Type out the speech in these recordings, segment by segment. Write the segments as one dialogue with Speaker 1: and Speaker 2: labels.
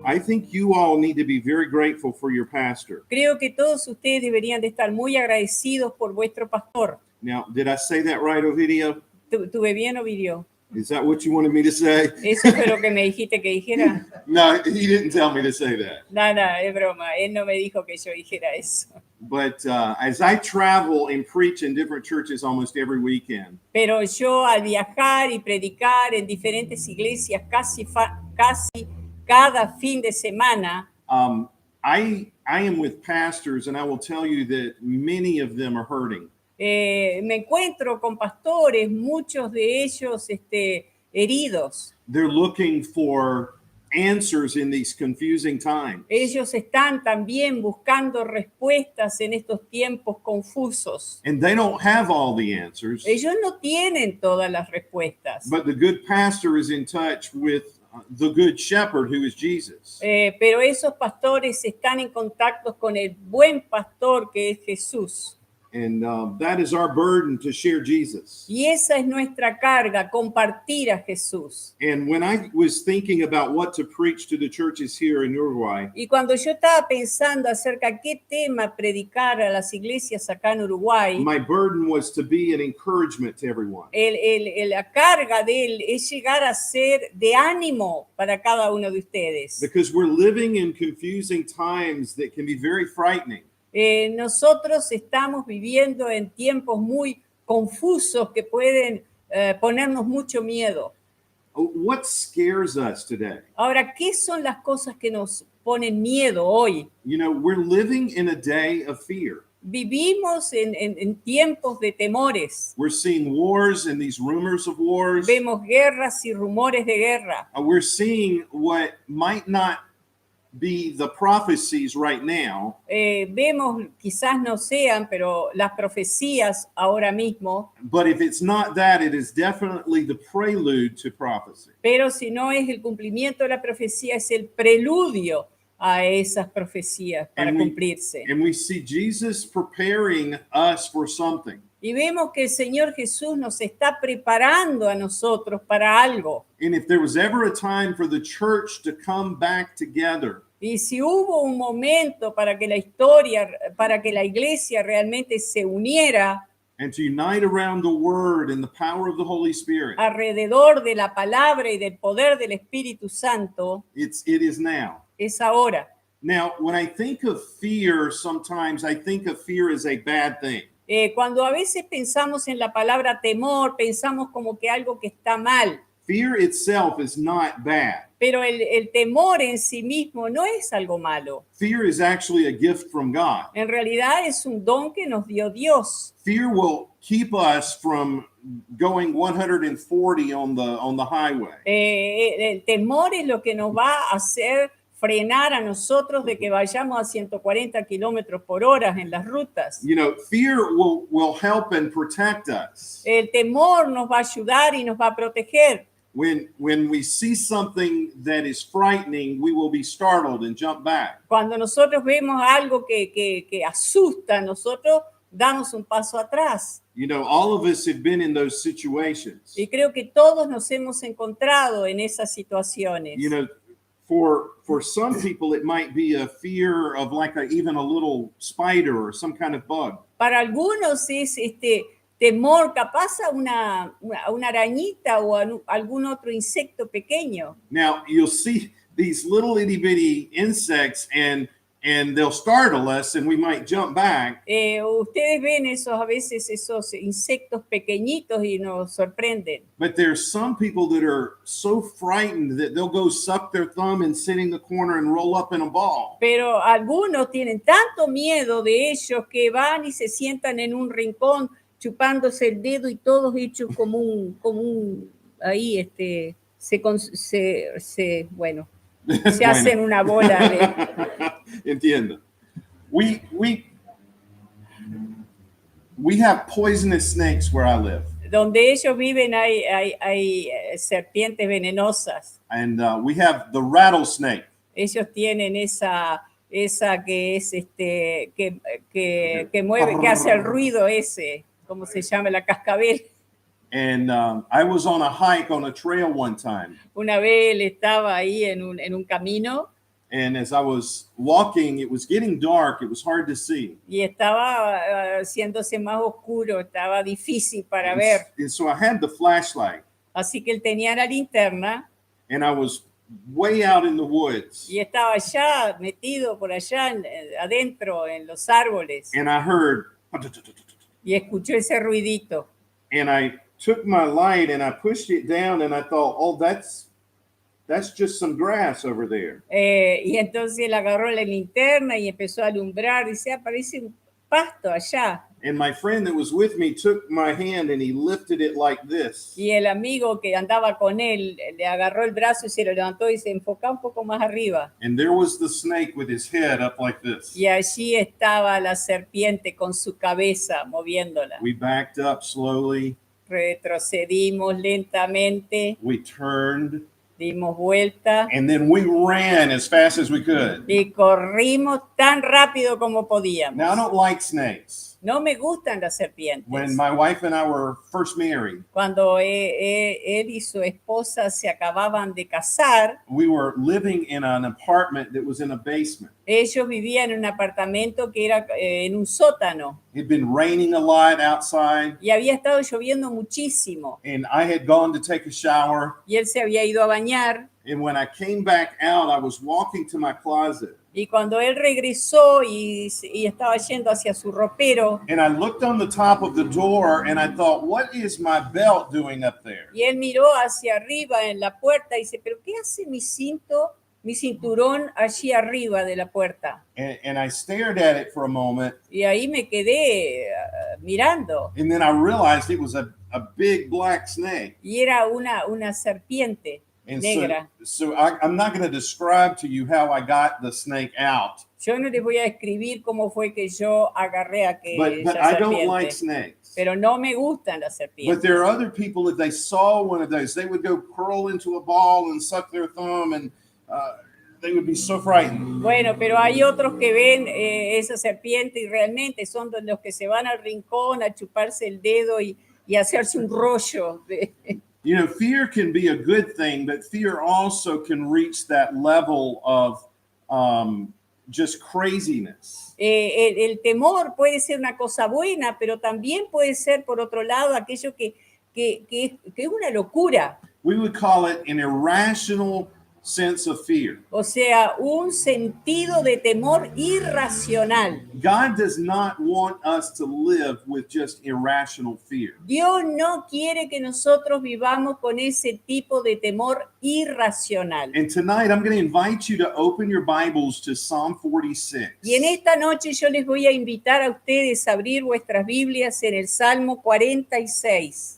Speaker 1: I think you all need to be very grateful for your pastor.
Speaker 2: Creo que todos ustedes deberían de estar muy agradecidos por vuestro pastor.
Speaker 1: Now, did I say that right, Ovidio?
Speaker 2: ¿Tuve bien, Ovidio?
Speaker 1: Is that what you wanted me to say?
Speaker 2: ¿Eso fue lo que me dijiste que dijera?
Speaker 1: No, he didn't tell me to say that.
Speaker 2: No, es broma. Él no me dijo que yo dijera eso.
Speaker 1: But as I travel and preach in different churches almost every weekend,
Speaker 2: Pero yo al viajar y predicar en diferentes iglesias casi cada fin de semana,
Speaker 1: I am with pastors, and I will tell you that many of them are hurting.
Speaker 2: me encuentro con pastores, muchos de ellos heridos.
Speaker 1: They're looking for answers in these confusing times.
Speaker 2: Ellos están también buscando respuestas en estos tiempos confusos.
Speaker 1: And they don't have all the answers.
Speaker 2: Ellos no tienen todas las respuestas.
Speaker 1: But the good pastor is in touch with the good shepherd, who is Jesus.
Speaker 2: Pero esos pastores están en contacto con el buen pastor que es Jesús.
Speaker 1: And that is our burden, to share Jesus.
Speaker 2: Y esa es nuestra carga, compartir a Jesús.
Speaker 1: And when I was thinking about what to preach to the churches here in Uruguay,
Speaker 2: Y cuando yo estaba pensando acerca de qué tema predicar a las iglesias acá en Uruguay,
Speaker 1: my burden was to be an encouragement to everyone.
Speaker 2: la carga de él es llegar a ser de ánimo para cada uno de ustedes.
Speaker 1: Because we're living in confusing times that can be very frightening.
Speaker 2: Nosotros estamos viviendo en tiempos muy confusos que pueden ponernos mucho miedo.
Speaker 1: What scares us today?
Speaker 2: Ahora, ¿qué son las cosas que nos ponen miedo hoy?
Speaker 1: You know, we're living in a day of fear.
Speaker 2: Vivimos en tiempos de temores.
Speaker 1: We're seeing wars and these rumors of wars.
Speaker 2: Vemos guerras y rumores de guerra.
Speaker 1: We're seeing what might not be the prophecies right now.
Speaker 2: Vemos, quizás no sean, pero las profecías ahora mismo.
Speaker 1: But if it's not that, it is definitely the prelude to prophecy.
Speaker 2: Pero si no es el cumplimiento de la profecía, es el preludio a esas profecías para cumplirse.
Speaker 1: And we see Jesus preparing us for something.
Speaker 2: Y vemos que el Señor Jesús nos está preparando a nosotros para algo.
Speaker 1: And if there was ever a time for the church to come back together,
Speaker 2: y si hubo un momento para que la iglesia realmente se uniera
Speaker 1: and to unite around the word and the power of the Holy Spirit,
Speaker 2: alrededor de la palabra y del poder del Espíritu Santo,
Speaker 1: it is now.
Speaker 2: Es ahora.
Speaker 1: Now, when I think of fear, sometimes I think of fear as a bad thing.
Speaker 2: Cuando a veces pensamos en la palabra temor, pensamos como que algo que está mal.
Speaker 1: Fear itself is not bad.
Speaker 2: Pero el temor en sí mismo no es algo malo.
Speaker 1: Fear is actually a gift from God.
Speaker 2: En realidad es un don que nos dio Dios.
Speaker 1: Fear will keep us from going 140 on the highway.
Speaker 2: El temor es lo que nos va a hacer frenar a nosotros de que vayamos a 140 kilómetros por hora en las rutas.
Speaker 1: You know, fear will help and protect us.
Speaker 2: El temor nos va a ayudar y nos va a proteger.
Speaker 1: When we see something that is frightening, we will be startled and jump back.
Speaker 2: Cuando nosotros vemos algo que asusta, nosotros damos un paso atrás.
Speaker 1: You know, all of us have been in those situations.
Speaker 2: Y creo que todos nos hemos encontrado en esas situaciones.
Speaker 1: You know, for some people, it might be a fear of like even a little spider or some kind of bug.
Speaker 2: Para algunos es temor capaz a una arañita o a algún otro insecto pequeño.
Speaker 1: Now, you'll see these little itty bitty insects and they'll startle us and we might jump back.
Speaker 2: Ustedes ven a veces esos insectos pequeñitos y nos sorprenden.
Speaker 1: But there's some people that are so frightened that they'll go suck their thumb and sit in the corner and roll up in a ball.
Speaker 2: Pero algunos tienen tanto miedo de ellos que van y se sientan en un rincón chupándose el dedo y todos hechos como un ahí se hacen una bola de...
Speaker 1: Entiendo. We have poisonous snakes where I live.
Speaker 2: Donde ellos viven hay serpientes venenosas.
Speaker 1: And we have the rattlesnake.
Speaker 2: Ellos tienen esa que es que mueve, que hace el ruido ese, ¿cómo se llama? La cascabel.
Speaker 1: And I was on a hike on a trail one time.
Speaker 2: Una vez él estaba ahí en un camino.
Speaker 1: And as I was walking, it was getting dark. It was hard to see.
Speaker 2: Y estaba haciéndose más oscuro, estaba difícil para ver.
Speaker 1: And so I had the flashlight,
Speaker 2: Así que él tenía la linterna
Speaker 1: and I was way out in the woods.
Speaker 2: y estaba allá, metido por allá, adentro, en los árboles.
Speaker 1: And I heard,
Speaker 2: Y escuchó ese ruidito.
Speaker 1: and I took my light and I pushed it down, and I thought, oh, that's just some grass over there.
Speaker 2: Y entonces él agarró la linterna y empezó a alumbrar. Dice, aparece un pasto allá.
Speaker 1: And my friend that was with me took my hand and he lifted it like this.
Speaker 2: Y el amigo que andaba con él le agarró el brazo y se lo levantó y se enfocó un poco más arriba.
Speaker 1: And there was the snake with his head up like this.
Speaker 2: Y allí estaba la serpiente con su cabeza moviéndola.
Speaker 1: We backed up slowly.
Speaker 2: Retrocedimos lentamente,
Speaker 1: We turned.
Speaker 2: dimos vuelta
Speaker 1: And then we ran as fast as we could.
Speaker 2: y corrimos tan rápido como podíamos.
Speaker 1: Now, I don't like snakes.
Speaker 2: No me gustan las serpientes.
Speaker 1: When my wife and I were first married,
Speaker 2: Cuando él y su esposa se acababan de casar,
Speaker 1: we were living in an apartment that was in a basement.
Speaker 2: ellos vivían en un apartamento que era en un sótano
Speaker 1: It'd been raining a lot outside,
Speaker 2: y había estado lloviendo muchísimo.
Speaker 1: and I had gone to take a shower.
Speaker 2: Y él se había ido a bañar.
Speaker 1: And when I came back out, I was walking to my closet.
Speaker 2: Y cuando él regresó y estaba yendo hacia su ropero,
Speaker 1: And I looked on the top of the door and I thought, what is my belt doing up there?
Speaker 2: y él miró hacia arriba en la puerta y dice, ¿pero qué hace mi cinturón allí arriba de la puerta?
Speaker 1: And I stared at it for a moment.
Speaker 2: Y ahí me quedé mirando.
Speaker 1: And then I realized it was a big black snake.
Speaker 2: Y era una serpiente
Speaker 1: And
Speaker 2: negra.
Speaker 1: so I'm not going to describe to you how I got the snake out.
Speaker 2: Yo no les voy a describir cómo fue que yo agarré a aquella
Speaker 1: But I don't
Speaker 2: serpiente.
Speaker 1: like snakes.
Speaker 2: Pero no me gustan las
Speaker 1: But
Speaker 2: serpientes.
Speaker 1: there are other people, if they saw one of those, they would go curl into a ball and suck their thumb, and they would be so frightened.
Speaker 2: Bueno, pero hay otros que ven esa serpiente y realmente son de los que se van al rincón a chuparse el dedo y hacerse un rollo.
Speaker 1: You know, fear can be a good thing, but fear also can reach that level of just craziness.
Speaker 2: El temor puede ser una cosa buena, pero también puede ser, por otro lado, aquello que es una locura.
Speaker 1: We would call it an irrational sense of fear.
Speaker 2: O sea, un sentido de temor irracional.
Speaker 1: God does not want us to live with just irrational fear.
Speaker 2: Dios no quiere que nosotros vivamos con ese tipo de temor irracional.
Speaker 1: And tonight I'm going to invite you to open your Bibles to Psalm 46.
Speaker 2: Y en esta noche yo les voy a invitar a ustedes a abrir vuestras Biblias en el Salmo 46.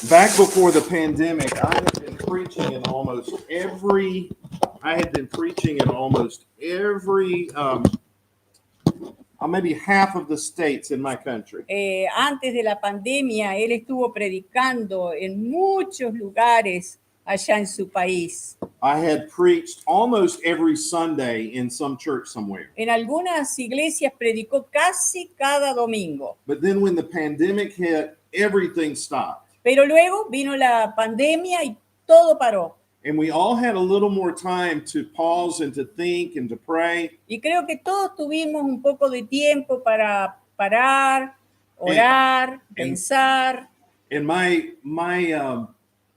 Speaker 1: Back before the pandemic, I had been preaching in almost every maybe half of the states in my country.
Speaker 2: Antes de la pandemia, él estuvo predicando en muchos lugares allá en su país.
Speaker 1: I had preached almost every Sunday in some church somewhere.
Speaker 2: En algunas iglesias predicó casi cada domingo.
Speaker 1: But then when the pandemic hit, everything stopped.
Speaker 2: Pero luego vino la pandemia y todo paró.
Speaker 1: And we all had a little more time to pause and to think and to pray.
Speaker 2: Y creo que todos tuvimos un poco de tiempo para parar, orar, pensar.
Speaker 1: And my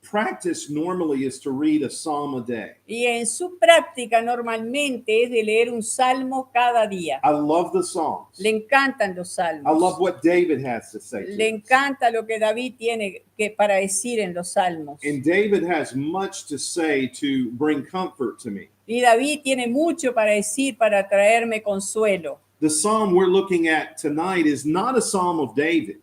Speaker 1: practice normally is to read a psalm a day.
Speaker 2: Y en su práctica normalmente es de leer un salmo cada día.
Speaker 1: I love the Psalms.
Speaker 2: Le encantan los salmos.
Speaker 1: I love what David has to say.
Speaker 2: Le encanta lo que David tiene para decir en los salmos.
Speaker 1: And David has much to say to bring comfort to me.
Speaker 2: Y David tiene mucho para decir para traerme consuelo.
Speaker 1: The psalm we're looking at tonight is not a psalm of David.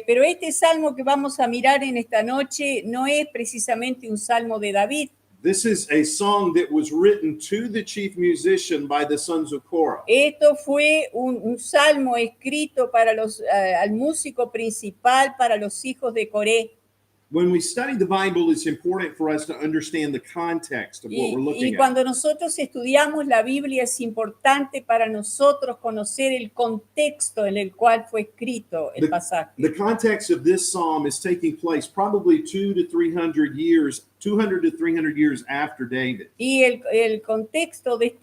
Speaker 2: Pero este salmo que vamos a mirar en esta noche no es precisamente un salmo de David.
Speaker 1: This is a song that was written to the chief musician by the sons of Korah.
Speaker 2: Esto fue un salmo escrito para al músico principal, para los hijos de Coré.
Speaker 1: when we study the Bible, it's important for us to understand the context of what we're
Speaker 2: Y
Speaker 1: looking at.
Speaker 2: cuando nosotros estudiamos la Biblia es importante para nosotros conocer el contexto en el cual fue escrito el pasaje.
Speaker 1: The context of this psalm is taking place probably 200 to 300 years after David.
Speaker 2: Y el contexto de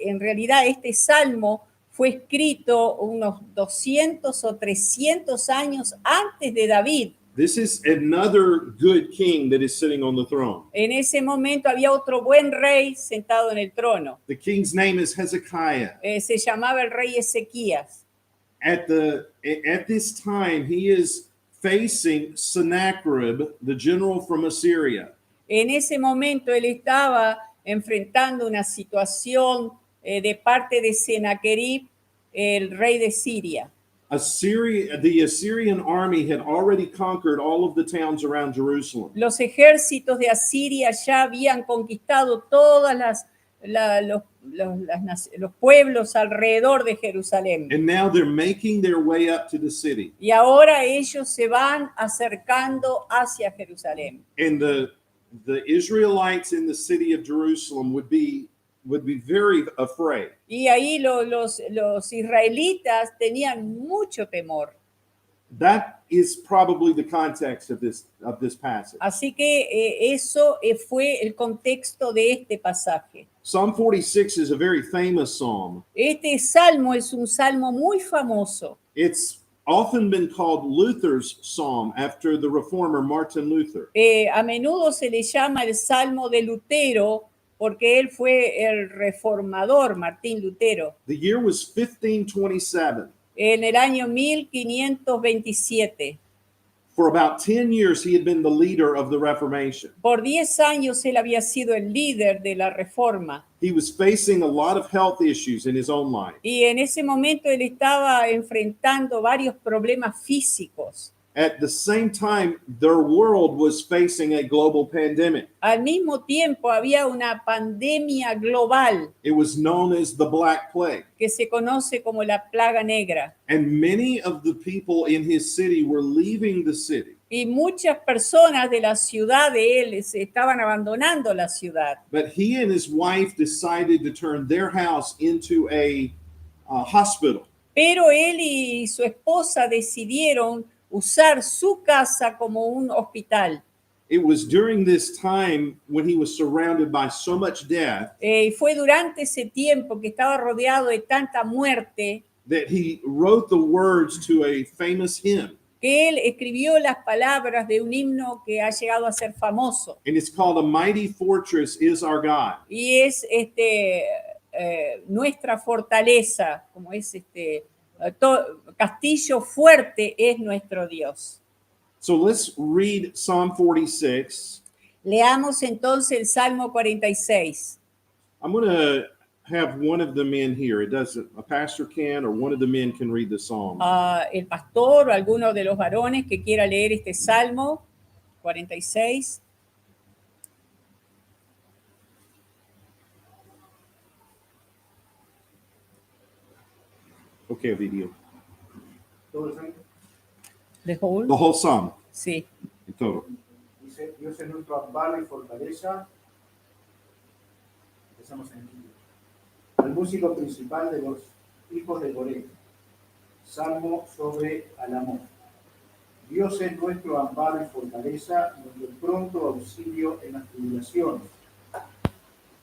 Speaker 2: en realidad este salmo fue escrito unos 200 o 300 años antes de David.
Speaker 1: This is another good king that is sitting on the throne.
Speaker 2: En ese momento había otro buen rey sentado en el trono.
Speaker 1: The king's name is Hezekiah.
Speaker 2: Se llamaba el rey Ezequías.
Speaker 1: At this time, he is facing Sennacherib, the general from Assyria.
Speaker 2: En ese momento él estaba enfrentando una situación de parte de Sennacherib, el rey de Siria.
Speaker 1: The Assyrian army had already conquered all of the towns around Jerusalem.
Speaker 2: Los ejércitos de Asiria ya habían conquistado todas los pueblos alrededor de Jerusalén.
Speaker 1: And now they're making their way up to the city.
Speaker 2: Y ahora ellos se van acercando hacia Jerusalén.
Speaker 1: And the Israelites in the city of Jerusalem would be very afraid.
Speaker 2: Y ahí los israelitas tenían mucho temor.
Speaker 1: That is probably the context of this passage.
Speaker 2: Así que eso fue el contexto de este pasaje.
Speaker 1: Psalm 46 is a very famous psalm.
Speaker 2: Este salmo es un salmo muy famoso.
Speaker 1: It's often been called Luther's psalm after the reformer Martin Luther.
Speaker 2: A menudo se le llama el salmo de Lutero porque él fue el reformador, Martín Lutero.
Speaker 1: The year was 1527.
Speaker 2: En el año 1527.
Speaker 1: For about 10 years, he had been the leader of the Reformation.
Speaker 2: Por 10 años él había sido el líder de la Reforma.
Speaker 1: He was facing a lot of health issues in his own life.
Speaker 2: Y en ese momento él estaba enfrentando varios problemas físicos.
Speaker 1: At the same time, their world was facing a global pandemic.
Speaker 2: Al mismo tiempo había una pandemia global.
Speaker 1: It was known as the Black Plague.
Speaker 2: Que se conoce como la plaga negra.
Speaker 1: And many of the people in his city were leaving the city.
Speaker 2: Y muchas personas de la ciudad de él estaban abandonando la ciudad.
Speaker 1: But he and his wife decided to turn their house into a hospital.
Speaker 2: Pero él y su esposa decidieron usar su casa como un hospital.
Speaker 1: It was during this time when he was surrounded by so much death.
Speaker 2: Fue durante ese tiempo que estaba rodeado de tanta muerte.
Speaker 1: That he wrote the words to a famous hymn.
Speaker 2: Que él escribió las palabras de un himno que ha llegado a ser famoso.
Speaker 1: And it's called "A Mighty Fortress Is Our God."
Speaker 2: Y es nuestra fortaleza, como es castillo fuerte es nuestro Dios.
Speaker 1: So let's read Psalm 46.
Speaker 2: Leamos entonces el Salmo 46.
Speaker 1: I'm going to have one of the men here. It doesn't, a pastor can, or one of the men can read the psalm.
Speaker 2: El pastor o alguno de los varones que quiera leer este Salmo 46.
Speaker 1: Okay, video.
Speaker 2: The whole?
Speaker 1: The whole psalm.
Speaker 2: Sí.
Speaker 1: In total.
Speaker 3: Dice, Dios es nuestro amparo y fortaleza. Empezamos en el título. Al músico principal de los hijos de Coré. Salmo sobre al amor. Dios es nuestro amparo y fortaleza, nuestro pronto auxilio en las tribulaciones.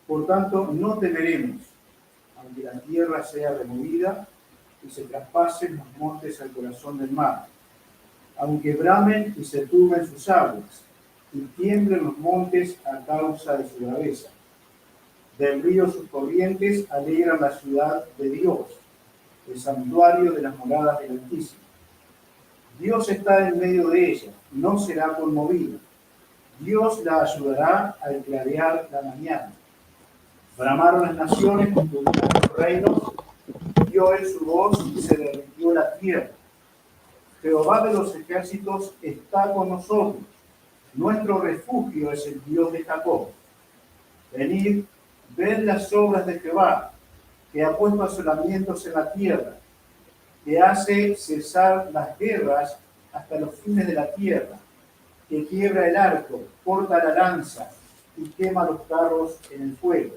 Speaker 3: Por tanto, no temeremos, aunque la tierra sea removida y se traspasen los montes al corazón del mar, aunque bramen y se turben sus aguas, y tiemblen los montes a causa de su braveza. Del río sus corrientes alegran la ciudad de Dios, el santuario de las moradas del Altísimo. Dios está en medio de ella, no será conmovida. Dios la ayudará al clarear la mañana. Bramaron las naciones, conturbaron los reinos, dio él su voz y se derritió la tierra. Jehová de los ejércitos está con nosotros. Nuestro refugio es el Dios de Jacob. Venid, ved las obras de Jehová, que ha puesto asolamientos en la tierra, que hace cesar las guerras hasta los fines de la tierra, que quiebra el arco, corta la lanza y quema los carros en el fuego.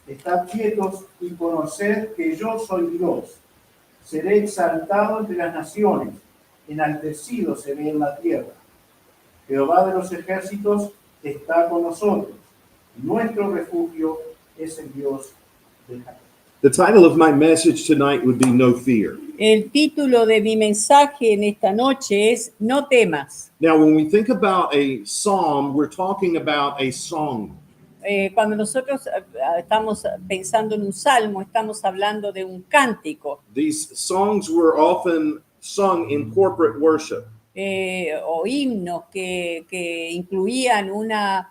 Speaker 3: Estad quietos y conoced que yo soy Dios. Seré exaltado entre las naciones, enaltecido seré en la tierra. Jehová de los ejércitos está con nosotros. Nuestro refugio es el Dios de Jacob.
Speaker 1: The title of my message tonight would be No Fear.
Speaker 2: El título de mi mensaje en esta noche es No temas.
Speaker 1: Now, when we think about a psalm, we're talking about a song.
Speaker 2: Cuando nosotros estamos pensando en un salmo, estamos hablando de un cántico
Speaker 1: These songs were often sung in corporate worship.
Speaker 2: o himnos que incluían una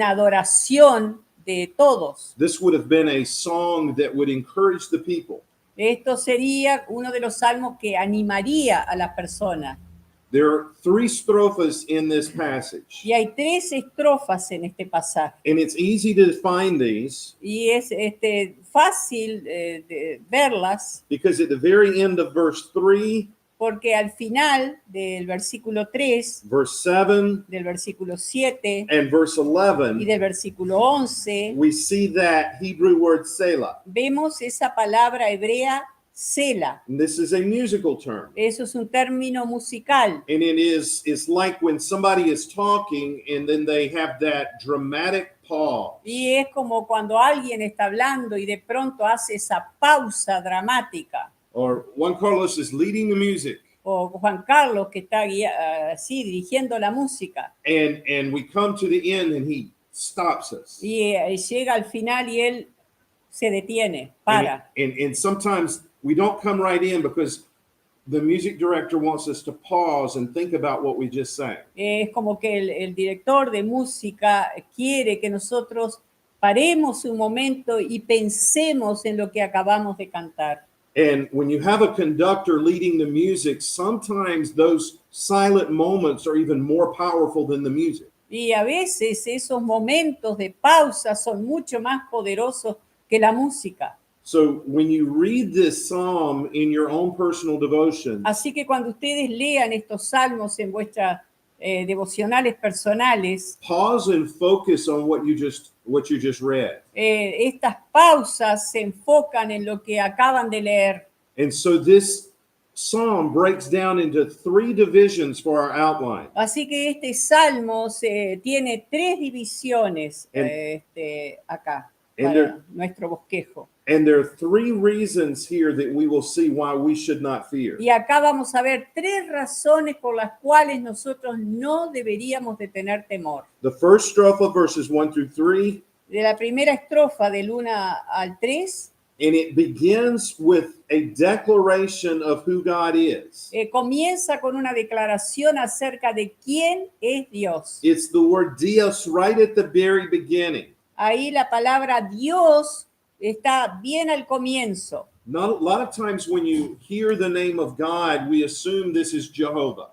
Speaker 2: adoración de todos.
Speaker 1: This would have been a song that would encourage the people.
Speaker 2: Esto sería uno de los salmos que animaría a las personas.
Speaker 1: There are 3 strophes in this passage,
Speaker 2: Y hay 3 estrofas en este pasaje.
Speaker 1: and it's easy to find these
Speaker 2: Y es fácil de verlas
Speaker 1: because at the very end of verse 3,
Speaker 2: porque al final del versículo 3,
Speaker 1: verse 7,
Speaker 2: del versículo 7
Speaker 1: and verse
Speaker 2: y
Speaker 1: 11,
Speaker 2: del versículo 11,
Speaker 1: we see that Hebrew word Selah.
Speaker 2: vemos esa palabra hebrea Sela.
Speaker 1: And this is a musical term.
Speaker 2: Eso es un término musical.
Speaker 1: And it's like when somebody is talking and then they have that dramatic pause.
Speaker 2: Y es como cuando alguien está hablando y de pronto hace esa pausa dramática.
Speaker 1: Or Juan Carlos is leading the music.
Speaker 2: O Juan Carlos que está así dirigiendo la música.
Speaker 1: And we come to the end and he stops us.
Speaker 2: Y llega al final y él se detiene, para.
Speaker 1: And sometimes we don't come right in because the music director wants us to pause and think about what we just sang.
Speaker 2: Es como que el director de música quiere que nosotros paremos un momento y pensemos en lo que acabamos de cantar.
Speaker 1: And when you have a conductor leading the music, sometimes those silent moments are even more powerful than the music.
Speaker 2: Y a veces esos momentos de pausa son mucho más poderosos que la música.
Speaker 1: So when you read this psalm in your own personal devotion,
Speaker 2: Así que cuando ustedes lean estos salmos en vuestras devocionales personales,
Speaker 1: pause and focus on what you just read.
Speaker 2: estas pausas se enfocan en lo que acaban de leer.
Speaker 1: And so this psalm breaks down into 3 divisions for our outline.
Speaker 2: Así que este salmo tiene 3 divisiones acá
Speaker 1: And
Speaker 2: para nuestro bosquejo.
Speaker 1: And there are 3 reasons here that we will see why we should not fear.
Speaker 2: Y acá vamos a ver 3 razones por las cuales nosotros no deberíamos de tener temor.
Speaker 1: The first strophe of verses 1 through 3,
Speaker 2: De la primera estrofa del 1 al 3,
Speaker 1: and it begins with a declaration of who God is.
Speaker 2: comienza con una declaración acerca de quién es Dios.
Speaker 1: It's the word Dios right at the very beginning.
Speaker 2: Ahí la palabra Dios está bien al comienzo.
Speaker 1: Not a lot of times when you hear the name of God, we assume this is Jehovah.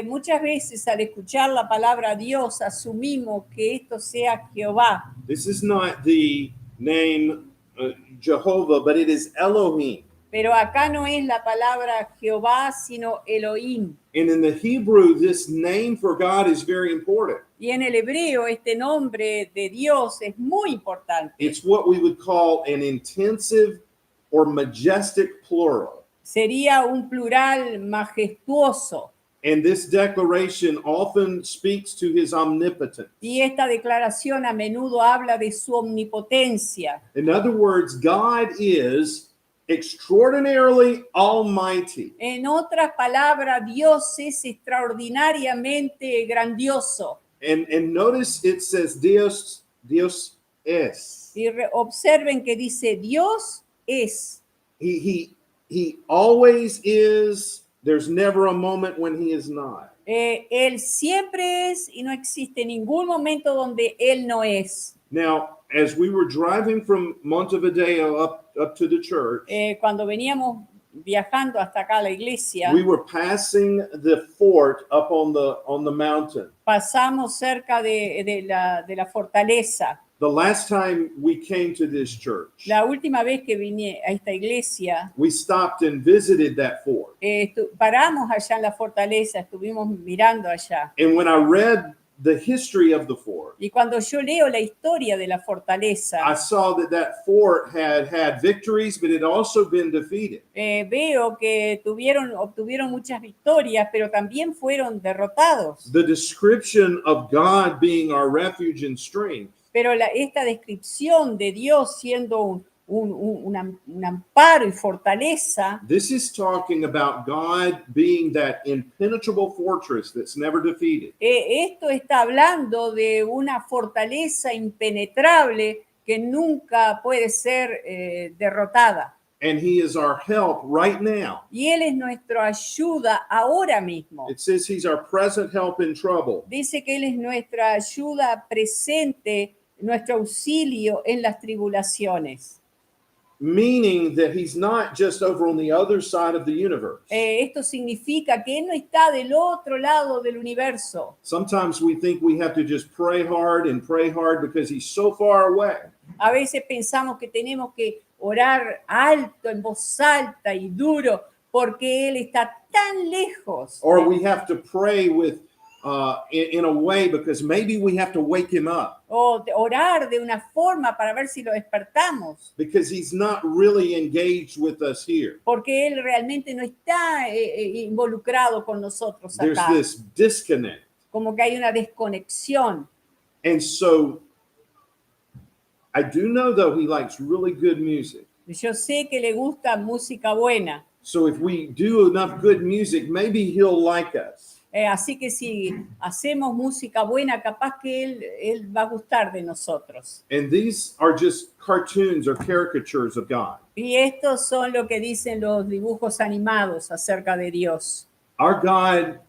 Speaker 2: Muchas veces al escuchar la palabra Dios asumimos que esto sea Jehová.
Speaker 1: This is not the name Jehovah, but it is Elohim.
Speaker 2: Pero acá no es la palabra Jehová, sino Elohim.
Speaker 1: And in the Hebrew, this name for God is very important.
Speaker 2: Y en el hebreo este nombre de Dios es muy importante.
Speaker 1: It's what we would call an intensive or majestic plural.
Speaker 2: Sería un plural majestuoso.
Speaker 1: And this declaration often speaks to his omnipotence.
Speaker 2: Y esta declaración a menudo habla de su omnipotencia.
Speaker 1: In other words, God is extraordinarily almighty.
Speaker 2: En otras palabras, Dios es extraordinariamente grandioso.
Speaker 1: And notice it says Dios es.
Speaker 2: Y observen que dice Dios es.
Speaker 1: He always is. There's never a moment when he is not.
Speaker 2: Él siempre es y no existe ningún momento donde Él no es.
Speaker 1: Now, as we were driving from Montevideo up to the church,
Speaker 2: Cuando veníamos viajando hasta acá a la iglesia,
Speaker 1: we were passing the fort up on the mountain.
Speaker 2: pasamos cerca de la fortaleza.
Speaker 1: The last time we came to this church,
Speaker 2: La última vez que vine a esta iglesia,
Speaker 1: we stopped and visited that fort.
Speaker 2: paramos allá en la fortaleza, estuvimos mirando allá.
Speaker 1: And when I read the history of the fort,
Speaker 2: Y cuando yo leo la historia de la fortaleza,
Speaker 1: I saw that that fort had victories, but it had also been defeated.
Speaker 2: veo que obtuvieron muchas victorias, pero también fueron derrotados.
Speaker 1: The description of God being our refuge and strength
Speaker 2: Pero esta descripción de Dios siendo un amparo y fortaleza,
Speaker 1: this is talking about God being that impenetrable fortress that's never defeated.
Speaker 2: esto está hablando de una fortaleza impenetrable que nunca puede ser derrotada.
Speaker 1: And he is our help right now.
Speaker 2: Y Él es nuestra ayuda ahora mismo.
Speaker 1: It says he's our present help in trouble.
Speaker 2: Dice que Él es nuestra ayuda presente, nuestro auxilio en las tribulaciones.
Speaker 1: Meaning that he's not just over on the other side of the universe.
Speaker 2: Esto significa que Él no está del otro lado del universo.
Speaker 1: Sometimes we think we have to just pray hard because he's so far away.
Speaker 2: A veces pensamos que tenemos que orar alto, en voz alta y duro, porque Él está tan lejos.
Speaker 1: Or we have to pray with in a way because maybe we have to wake him up.
Speaker 2: O orar de una forma para ver si lo despertamos.
Speaker 1: Because he's not really engaged with us here.
Speaker 2: Porque Él realmente no está involucrado con nosotros
Speaker 1: There's
Speaker 2: acá.
Speaker 1: this disconnect.
Speaker 2: Como que hay una desconexión.
Speaker 1: And so I do know though he likes really good music.
Speaker 2: Yo sé que le gusta música buena.
Speaker 1: So if we do enough good music, maybe he'll like us.
Speaker 2: Así que si hacemos música buena, capaz que él va a gustar de nosotros.
Speaker 1: And these are just cartoons or caricatures of God.
Speaker 2: Y estos son lo que dicen los dibujos animados acerca de Dios.
Speaker 1: Our God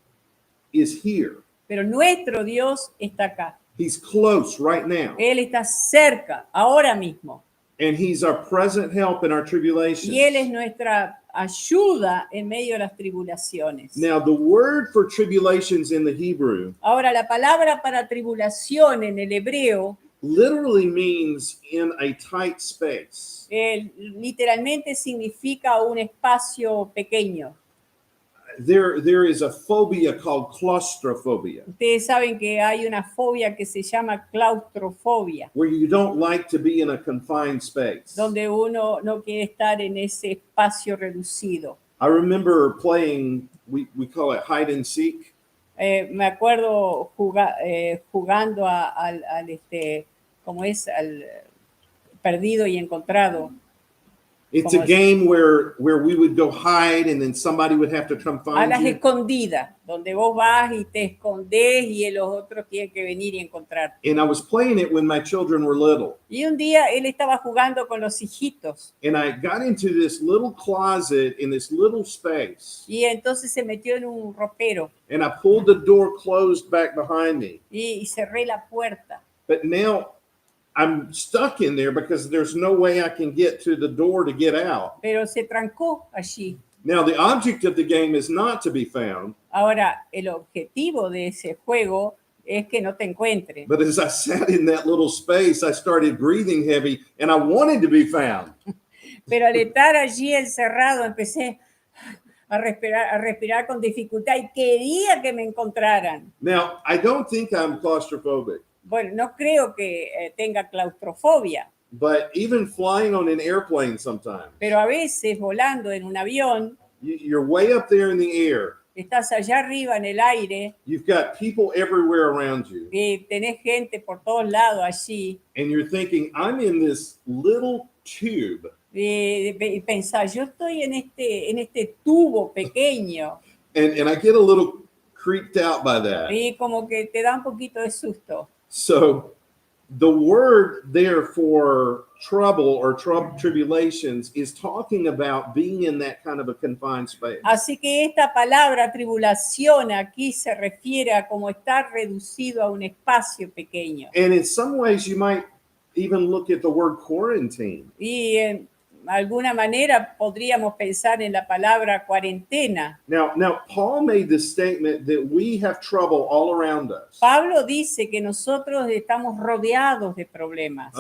Speaker 1: is here.
Speaker 2: Pero nuestro Dios está acá.
Speaker 1: He's close right now.
Speaker 2: Él está cerca, ahora mismo.
Speaker 1: And he's our present help in our tribulations.
Speaker 2: Y Él es nuestra ayuda en medio de las tribulaciones.
Speaker 1: Now, the word for tribulations in the Hebrew
Speaker 2: Ahora, la palabra para tribulación en el hebreo
Speaker 1: literally means in a tight space.
Speaker 2: literalmente significa un espacio pequeño.
Speaker 1: There is a phobia called claustrophobia,
Speaker 2: Ustedes saben que hay una fobia que se llama claustrofobia,
Speaker 1: where you don't like to be in a confined space.
Speaker 2: donde uno no quiere estar en ese espacio reducido.
Speaker 1: I remember playing, we call it hide and seek.
Speaker 2: Me acuerdo jugando al ¿cómo es? Al perdido y encontrado.
Speaker 1: It's a game where we would go hide and then somebody would have to come
Speaker 2: A
Speaker 1: find
Speaker 2: las
Speaker 1: you.
Speaker 2: escondidas, donde vos vas y te escondés y los otros tienen que venir y encontrarte.
Speaker 1: And I was playing it when my children were little.
Speaker 2: Y un día él estaba jugando con los hijitos
Speaker 1: And I got into this little closet in this little space.
Speaker 2: y entonces se metió en un ropero
Speaker 1: And I pulled the door closed back behind me.
Speaker 2: y cerré la puerta.
Speaker 1: But now I'm stuck in there because there's no way I can get to the door to get out.
Speaker 2: Pero se trancó allí.
Speaker 1: Now, the object of the game is not to be found.
Speaker 2: Ahora, el objetivo de ese juego es que no te encuentren.
Speaker 1: But as I sat in that little space, I started breathing heavy and I wanted to be found.
Speaker 2: Pero al estar allí encerrado, empecé a respirar con dificultad y quería que me encontraran.
Speaker 1: Now, I don't think I'm claustrophobic,
Speaker 2: Bueno, no creo que tenga claustrofobia,
Speaker 1: but even flying on an airplane sometimes,
Speaker 2: pero a veces volando en un avión,
Speaker 1: you're way up there in the air.
Speaker 2: estás allá arriba en el aire,
Speaker 1: You've got people everywhere around you.
Speaker 2: tenés gente por todos lados allí,
Speaker 1: And you're thinking, I'm in this little tube.
Speaker 2: y pensás, yo estoy en este tubo pequeño,
Speaker 1: And I get a little creeped out by that.
Speaker 2: y como que te da un poquito de susto.
Speaker 1: So the word there for trouble or tribulations is talking about being in that kind of a confined space.
Speaker 2: Así que esta palabra tribulación aquí se refiere a como estar reducido a un espacio pequeño.
Speaker 1: And in some ways, you might even look at the word quarantine.
Speaker 2: Y alguna manera podríamos pensar en la palabra cuarentena.
Speaker 1: Now, Paul made this statement that we have trouble all around us.
Speaker 2: Pablo dice que nosotros estamos rodeados de problemas.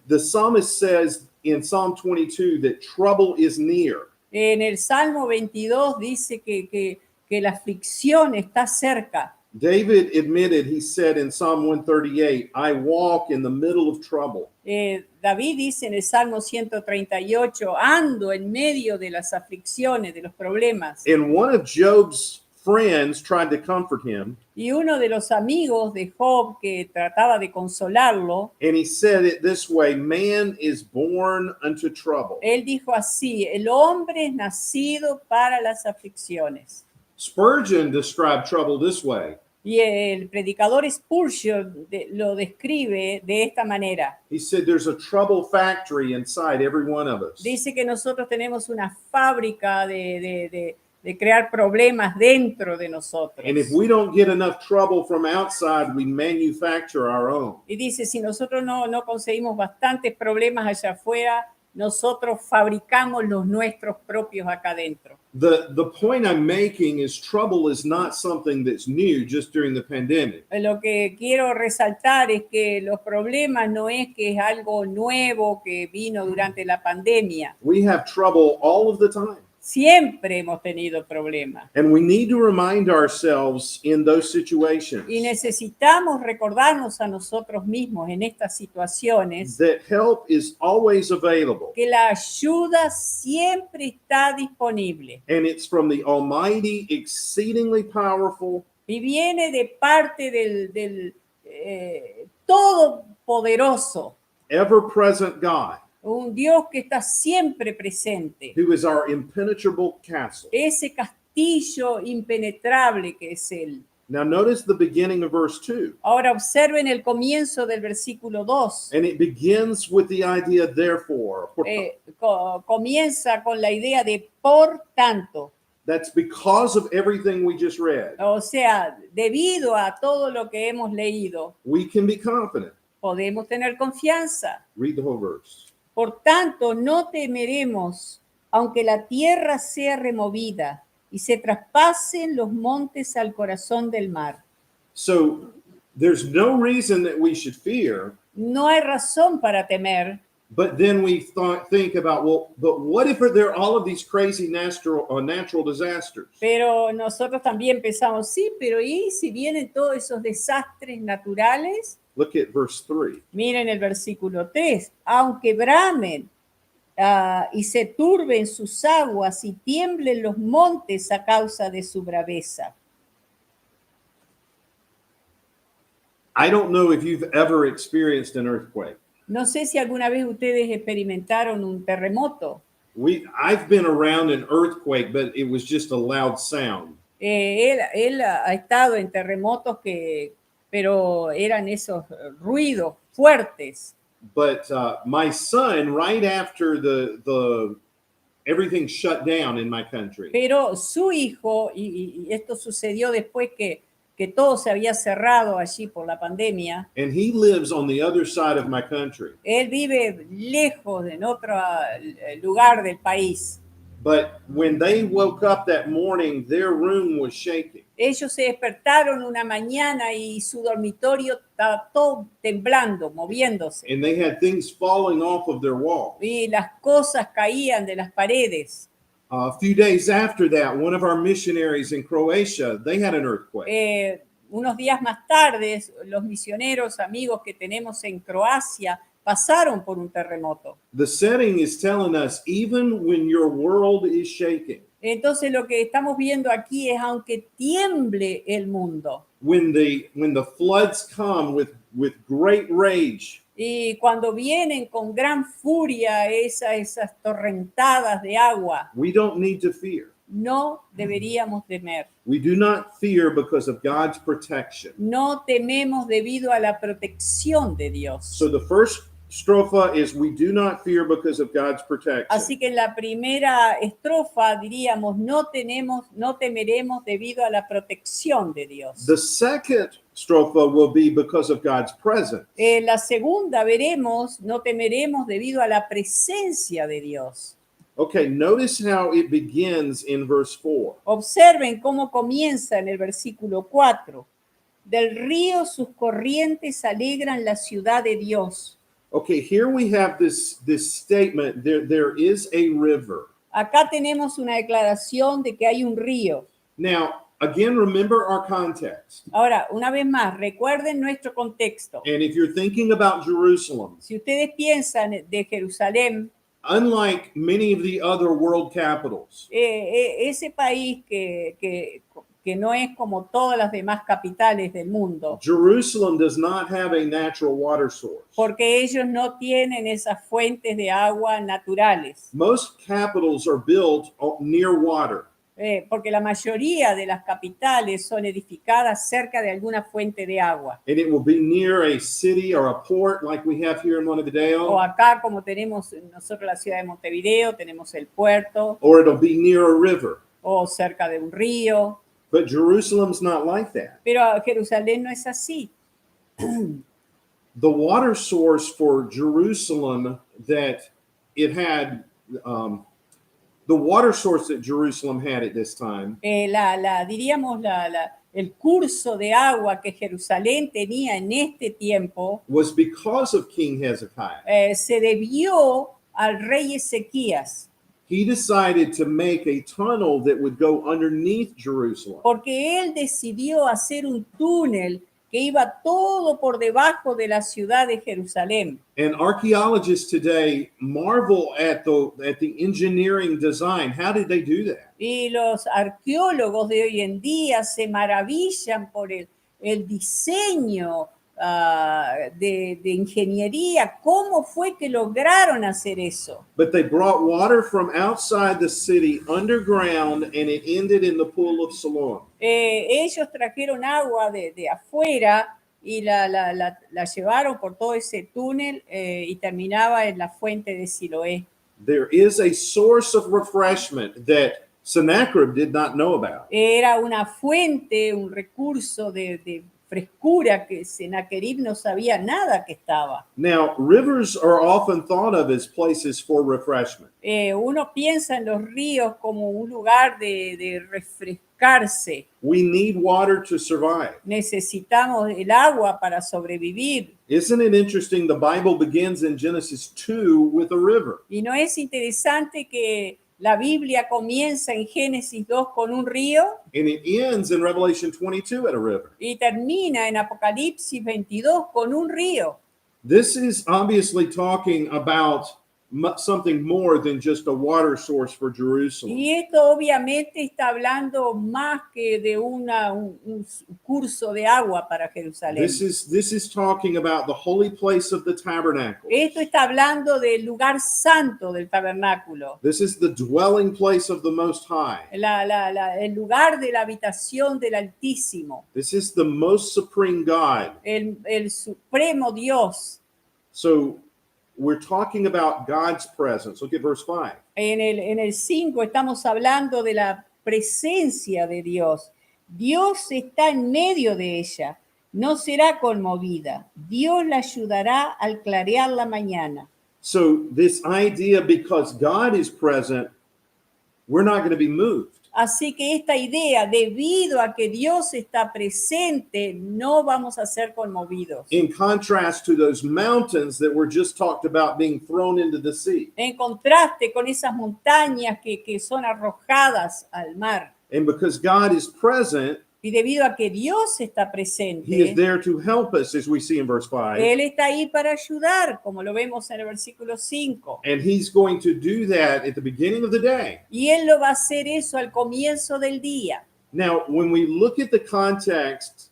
Speaker 1: The psalmist says in Psalm 22 that trouble is near.
Speaker 2: En el Salmo 22 dice que la aflicción está cerca.
Speaker 1: David admitted, he said in Psalm 138, I walk in the middle of trouble.
Speaker 2: David dice en el Salmo 138, ando en medio de las aflicciones, de los problemas.
Speaker 1: And one of Job's friends tried to comfort him,
Speaker 2: Y uno de los amigos de Job que trataba de consolarlo,
Speaker 1: and he said it this way, man is born unto trouble.
Speaker 2: él dijo así, el hombre es nacido para las aflicciones.
Speaker 1: Spurgeon described trouble this way.
Speaker 2: Y el predicador Spurgeon lo describe de esta manera.
Speaker 1: He said there's a trouble factory inside every one of us.
Speaker 2: Dice que nosotros tenemos una fábrica de crear problemas dentro de nosotros.
Speaker 1: And if we don't get enough trouble from outside, we manufacture our own.
Speaker 2: Y dice, si nosotros no conseguimos bastantes problemas allá afuera, nosotros fabricamos los nuestros propios acá adentro.
Speaker 1: The point I'm making is trouble is not something that's new just during the pandemic.
Speaker 2: Lo que quiero resaltar es que los problemas no es que es algo nuevo que vino durante la pandemia.
Speaker 1: We have trouble all of the time.
Speaker 2: Siempre hemos tenido problemas.
Speaker 1: And we need to remind ourselves in those situations
Speaker 2: Y necesitamos recordarnos a nosotros mismos en estas situaciones
Speaker 1: that help is always available.
Speaker 2: que la ayuda siempre está disponible.
Speaker 1: And it's from the almighty, exceedingly powerful,
Speaker 2: Y viene de parte del todopoderoso,
Speaker 1: ever-present God,
Speaker 2: un Dios que está siempre presente.
Speaker 1: who is our impenetrable castle.
Speaker 2: Ese castillo impenetrable que es Él.
Speaker 1: Now notice the beginning of verse 2.
Speaker 2: Ahora observen el comienzo del versículo 2.
Speaker 1: And it begins with the idea, therefore.
Speaker 2: Comienza con la idea de por tanto.
Speaker 1: That's because of everything we just read.
Speaker 2: O sea, debido a todo lo que hemos leído,
Speaker 1: We can be confident.
Speaker 2: podemos tener confianza.
Speaker 1: Read the whole verse.
Speaker 2: Por tanto, no temeremos, aunque la tierra sea removida y se traspasen los montes al corazón del mar.
Speaker 1: So there's no reason that we should fear,
Speaker 2: No hay razón para temer,
Speaker 1: but then we think about, well, but what if there are all of these crazy natural disasters?
Speaker 2: pero nosotros también pensamos, sí, pero ¿y si vienen todos esos desastres naturales?
Speaker 1: Look at verse 3.
Speaker 2: Miren el versículo 3. Aunque bramen y se turben sus aguas y tiemblen los montes a causa de su braveza.
Speaker 1: I don't know if you've ever experienced an earthquake.
Speaker 2: No sé si alguna vez ustedes experimentaron un terremoto.
Speaker 1: I've been around an earthquake, but it was just a loud sound.
Speaker 2: Él ha estado en terremotos pero eran esos ruidos fuertes.
Speaker 1: But my son, right after the everything shut down in my country,
Speaker 2: Pero su hijo, y esto sucedió después que todo se había cerrado allí por la pandemia,
Speaker 1: and he lives on the other side of my country.
Speaker 2: él vive lejos en otro lugar del país.
Speaker 1: But when they woke up that morning, their room was shaking.
Speaker 2: Ellos se despertaron una mañana y su dormitorio estaba todo temblando, moviéndose.
Speaker 1: And they had things falling off of their walls.
Speaker 2: Y las cosas caían de las paredes.
Speaker 1: A few days after that, one of our missionaries in Croatia, they had an earthquake.
Speaker 2: Unos días más tarde, los misioneros amigos que tenemos en Croacia pasaron por un terremoto.
Speaker 1: The setting is telling us, even when your world is shaking,
Speaker 2: Entonces lo que estamos viendo aquí es aunque tiemble el mundo
Speaker 1: when the floods come with great rage,
Speaker 2: y cuando vienen con gran furia esas torrentadas de agua,
Speaker 1: we don't need to fear.
Speaker 2: no deberíamos temer.
Speaker 1: We do not fear because of God's protection.
Speaker 2: No tememos debido a la protección de Dios.
Speaker 1: So the first strophe is we do not fear because of God's protection.
Speaker 2: Así que en la primera estrofa diríamos, no temeremos debido a la protección de Dios.
Speaker 1: The second strophe will be because of God's presence.
Speaker 2: La segunda veremos, no temeremos debido a la presencia de Dios.
Speaker 1: Okay, notice how it begins in verse 4.
Speaker 2: Observen cómo comienza en el versículo 4. Del río sus corrientes alegran la ciudad de Dios.
Speaker 1: Okay, here we have this statement. There is a river.
Speaker 2: Acá tenemos una declaración de que hay un río.
Speaker 1: Now, again, remember our context.
Speaker 2: Ahora, una vez más, recuerden nuestro contexto.
Speaker 1: And if you're thinking about Jerusalem,
Speaker 2: Si ustedes piensan de Jerusalén,
Speaker 1: unlike many of the other world capitals,
Speaker 2: ese país que no es como todas las demás capitales del mundo,
Speaker 1: Jerusalem does not have a natural water source.
Speaker 2: porque ellos no tienen esas fuentes de agua naturales,
Speaker 1: Most capitals are built near water.
Speaker 2: porque la mayoría de las capitales son edificadas cerca de alguna fuente de agua.
Speaker 1: And it will be near a city or a port like we have here in
Speaker 2: O
Speaker 1: Montevideo,
Speaker 2: acá, como tenemos nosotros la ciudad de Montevideo, tenemos el puerto,
Speaker 1: or it'll be near a river.
Speaker 2: o cerca de un río,
Speaker 1: But Jerusalem's not like that.
Speaker 2: pero Jerusalén no es así.
Speaker 1: The water source for Jerusalem that it had, the water source that Jerusalem had at this time
Speaker 2: Diríamos, el curso de agua que Jerusalén tenía en este tiempo
Speaker 1: was because of King Hezekiah.
Speaker 2: se debió al rey Ezequías,
Speaker 1: He decided to make a tunnel that would go underneath Jerusalem.
Speaker 2: porque él decidió hacer un túnel que iba todo por debajo de la ciudad de Jerusalén.
Speaker 1: And archaeologists today marvel at the engineering design. How did they do that?
Speaker 2: Y los arqueólogos de hoy en día se maravillan por el diseño de ingeniería. ¿Cómo fue que lograron hacer eso?
Speaker 1: But they brought water from outside the city underground, and it ended in the pool of Siloam.
Speaker 2: Ellos trajeron agua de afuera y la llevaron por todo ese túnel y terminaba en la fuente de Siloé.
Speaker 1: There is a source of refreshment that Sennacherib did not know about.
Speaker 2: Era una fuente, un recurso de frescura que Sennacherib no sabía nada que estaba.
Speaker 1: Now, rivers are often thought of as places for refreshment.
Speaker 2: Uno piensa en los ríos como un lugar de refrescarse.
Speaker 1: We need water to survive.
Speaker 2: Necesitamos el agua para sobrevivir.
Speaker 1: Isn't it interesting? The Bible begins in Genesis 2 with a river.
Speaker 2: ¿Y no es interesante que la Biblia comienza en Génesis 2 con un río
Speaker 1: And it ends in Revelation 22 at a river.
Speaker 2: y termina en Apocalipsis 22 con un río?
Speaker 1: This is obviously talking about something more than just a water source for Jerusalem.
Speaker 2: Y esto obviamente está hablando más que de un curso de agua para Jerusalén.
Speaker 1: This is talking about the holy place of the tabernacle.
Speaker 2: Esto está hablando del lugar santo del tabernáculo,
Speaker 1: This is the dwelling place of the Most High.
Speaker 2: el lugar de la habitación del Altísimo,
Speaker 1: This is the most supreme God.
Speaker 2: el supremo Dios.
Speaker 1: So we're talking about God's presence. Look at verse 5.
Speaker 2: En el 5 estamos hablando de la presencia de Dios. Dios está en medio de ella. No será conmovida. Dios la ayudará al clarear la mañana.
Speaker 1: So this idea, because God is present, we're not going to be moved.
Speaker 2: Así que esta idea, debido a que Dios está presente, no vamos a ser conmovidos.
Speaker 1: In contrast to those mountains that were just talked about being thrown into the sea.
Speaker 2: En contraste con esas montañas que son arrojadas al mar.
Speaker 1: And because God is present,
Speaker 2: Y debido a que Dios está
Speaker 1: He is
Speaker 2: presente,
Speaker 1: there to help us, as we see in verse 5.
Speaker 2: Él está ahí para ayudar, como lo vemos en el versículo 5.
Speaker 1: And He's going to do that at the beginning of the day.
Speaker 2: Y Él lo va a hacer eso al comienzo del día.
Speaker 1: Now, when we look at the context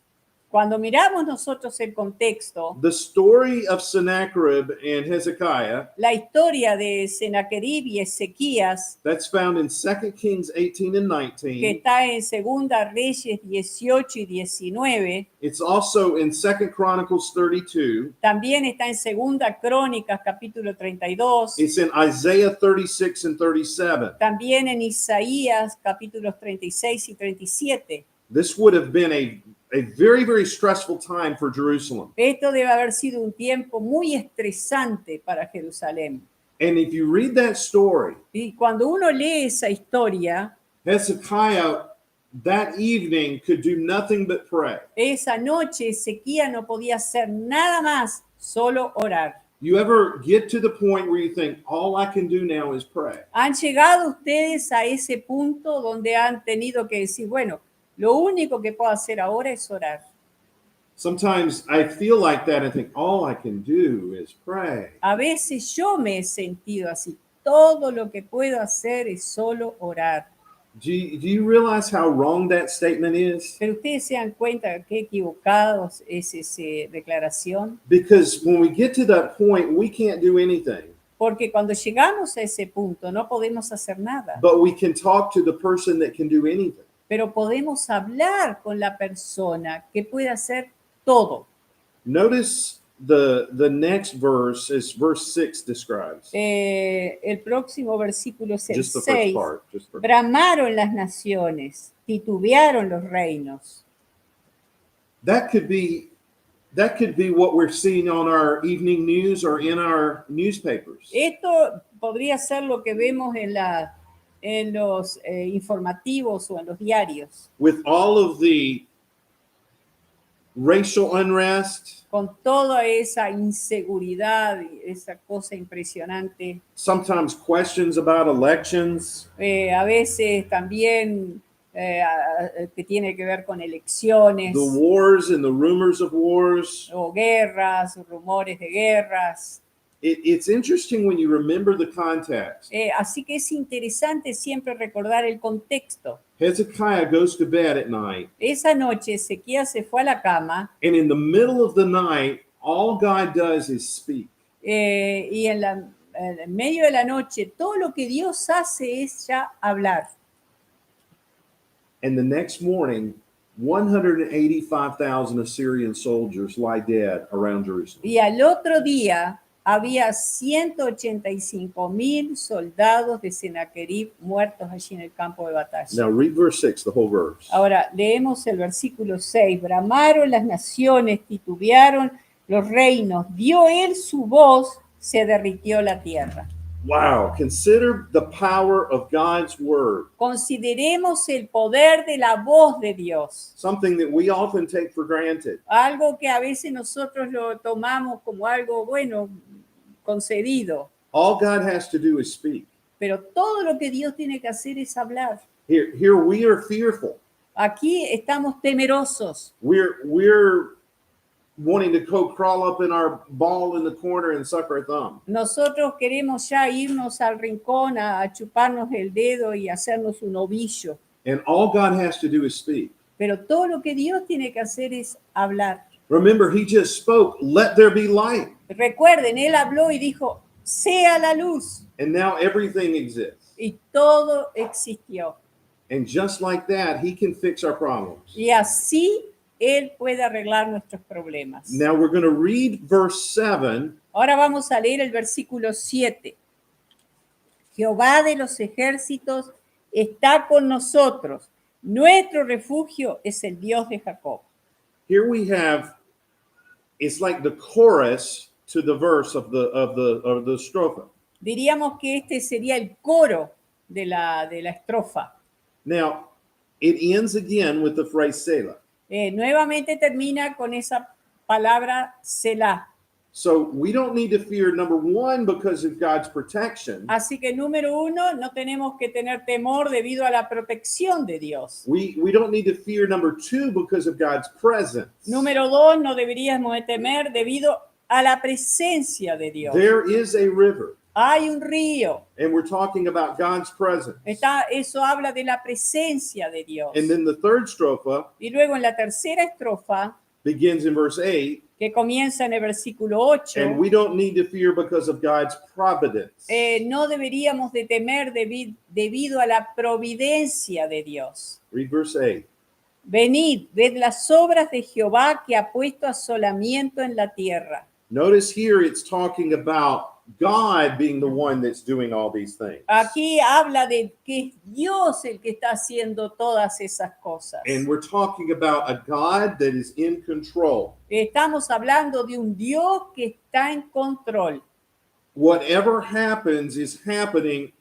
Speaker 2: Cuando miramos nosotros el contexto,
Speaker 1: the story of Sennacherib and Hezekiah,
Speaker 2: la historia de Sennacherib y Ezequías,
Speaker 1: that's found in 2 Kings 18 and
Speaker 2: que
Speaker 1: 19.
Speaker 2: está en Segunda Reyes 18 y 19,
Speaker 1: It's also in 2 Chronicles 32.
Speaker 2: también está en Segunda Crónicas capítulo 32,
Speaker 1: It's in Isaiah 36 and 37.
Speaker 2: también en Isaías capítulos 36 y 37.
Speaker 1: This would have been a very, very stressful time for Jerusalem.
Speaker 2: Esto debe haber sido un tiempo muy estresante para Jerusalén.
Speaker 1: And if you read that story,
Speaker 2: Y cuando uno lee esa historia,
Speaker 1: Hezekiah that evening could do nothing but pray.
Speaker 2: esa noche Ezequías no podía hacer nada más, solo orar.
Speaker 1: You ever get to the point where you think, all I can do now is pray?
Speaker 2: ¿Han llegado ustedes a ese punto donde han tenido que decir, bueno, lo único que puedo hacer ahora es orar?
Speaker 1: Sometimes I feel like that and think, all I can do is pray.
Speaker 2: A veces yo me he sentido así. Todo lo que puedo hacer es solo orar.
Speaker 1: Do you realize how wrong that statement is?
Speaker 2: Pero ustedes se dan cuenta de qué equivocados es esa declaración.
Speaker 1: Because when we get to that point, we can't do anything.
Speaker 2: Porque cuando llegamos a ese punto no podemos hacer nada.
Speaker 1: But we can talk to the person that can do anything.
Speaker 2: Pero podemos hablar con la persona que puede hacer todo.
Speaker 1: Notice the next verse is verse 6 describes.
Speaker 2: El próximo versículo es el
Speaker 1: Just the
Speaker 2: 6.
Speaker 1: first part. Just the-
Speaker 2: Bramaron las naciones, titubearon los reinos.
Speaker 1: That could be what we're seeing on our evening news or in our newspapers.
Speaker 2: Esto podría ser lo que vemos en los informativos o en los diarios,
Speaker 1: With all of the racial unrest,
Speaker 2: con toda esa inseguridad, esa cosa impresionante.
Speaker 1: sometimes questions about elections,
Speaker 2: A veces también que tiene que ver con elecciones,
Speaker 1: the wars and the rumors of wars.
Speaker 2: o guerras, o rumores de guerras.
Speaker 1: It's interesting when you remember the context.
Speaker 2: Así que es interesante siempre recordar el contexto.
Speaker 1: Hezekiah goes to bed at night,
Speaker 2: Esa noche Ezequías se fue a la cama
Speaker 1: and in the middle of the night, all God does is speak.
Speaker 2: y en medio de la noche todo lo que Dios hace es ya hablar.
Speaker 1: And the next morning, 185,000 Assyrian soldiers lie dead around Jerusalem.
Speaker 2: Y al otro día había 185,000 soldados de Sennacherib muertos allí en el campo de batalla.
Speaker 1: Now read verse 6, the whole verse.
Speaker 2: Ahora leemos el versículo 6. Bramaron las naciones, titubearon los reinos, dio él su voz, se derritió la tierra.
Speaker 1: Wow, consider the power of God's word,
Speaker 2: Consideremos el poder de la voz de Dios.
Speaker 1: something that we often take for granted.
Speaker 2: Algo que a veces nosotros lo tomamos como algo bueno, concedido.
Speaker 1: All God has to do is speak.
Speaker 2: Pero todo lo que Dios tiene que hacer es hablar.
Speaker 1: Here we are fearful.
Speaker 2: Aquí estamos temerosos.
Speaker 1: We're wanting to go crawl up in our ball in the corner and suck our thumb.
Speaker 2: Nosotros queremos ya irnos al rincón a chuparnos el dedo y hacernos un ovillo.
Speaker 1: And all God has to do is speak.
Speaker 2: Pero todo lo que Dios tiene que hacer es hablar.
Speaker 1: Remember, he just spoke, let there be light.
Speaker 2: Recuerden, él habló y dijo, sea la luz.
Speaker 1: And now everything exists.
Speaker 2: Y todo existió.
Speaker 1: And just like that, he can fix our problems.
Speaker 2: Y así él puede arreglar nuestros problemas.
Speaker 1: Now we're going to read verse 7.
Speaker 2: Ahora vamos a leer el versículo 7. Jehová de los ejércitos está con nosotros. Nuestro refugio es el Dios de Jacob.
Speaker 1: Here we have, it's like the chorus to the verse of the strophe.
Speaker 2: Diríamos que este sería el coro de la estrofa.
Speaker 1: Now, it ends again with the phrase Selah.
Speaker 2: Nuevamente termina con esa palabra Selah.
Speaker 1: So we don't need to fear, number one, because of God's protection.
Speaker 2: Así que número uno, no tenemos que tener temor debido a la protección de Dios.
Speaker 1: We don't need to fear, number two, because of God's presence.
Speaker 2: Número dos, no deberíamos de temer debido a la presencia de Dios.
Speaker 1: There is a river,
Speaker 2: Hay un río.
Speaker 1: and we're talking about God's presence.
Speaker 2: Eso habla de la presencia de Dios.
Speaker 1: And then the third strophe,
Speaker 2: Y luego en la tercera estrofa,
Speaker 1: begins in verse 8,
Speaker 2: que comienza en el versículo 8.
Speaker 1: and we don't need to fear because of God's providence.
Speaker 2: No deberíamos de temer debido a la providencia de Dios.
Speaker 1: Read verse 8.
Speaker 2: Venid, ved las obras de Jehová que ha puesto asolamiento en la tierra.
Speaker 1: Notice here it's talking about God being the one that's doing all these things.
Speaker 2: Aquí habla de que es Dios el que está haciendo todas esas cosas.
Speaker 1: And we're talking about a God that is in control.
Speaker 2: Estamos hablando de un Dios que está en control.
Speaker 1: Whatever happens is happening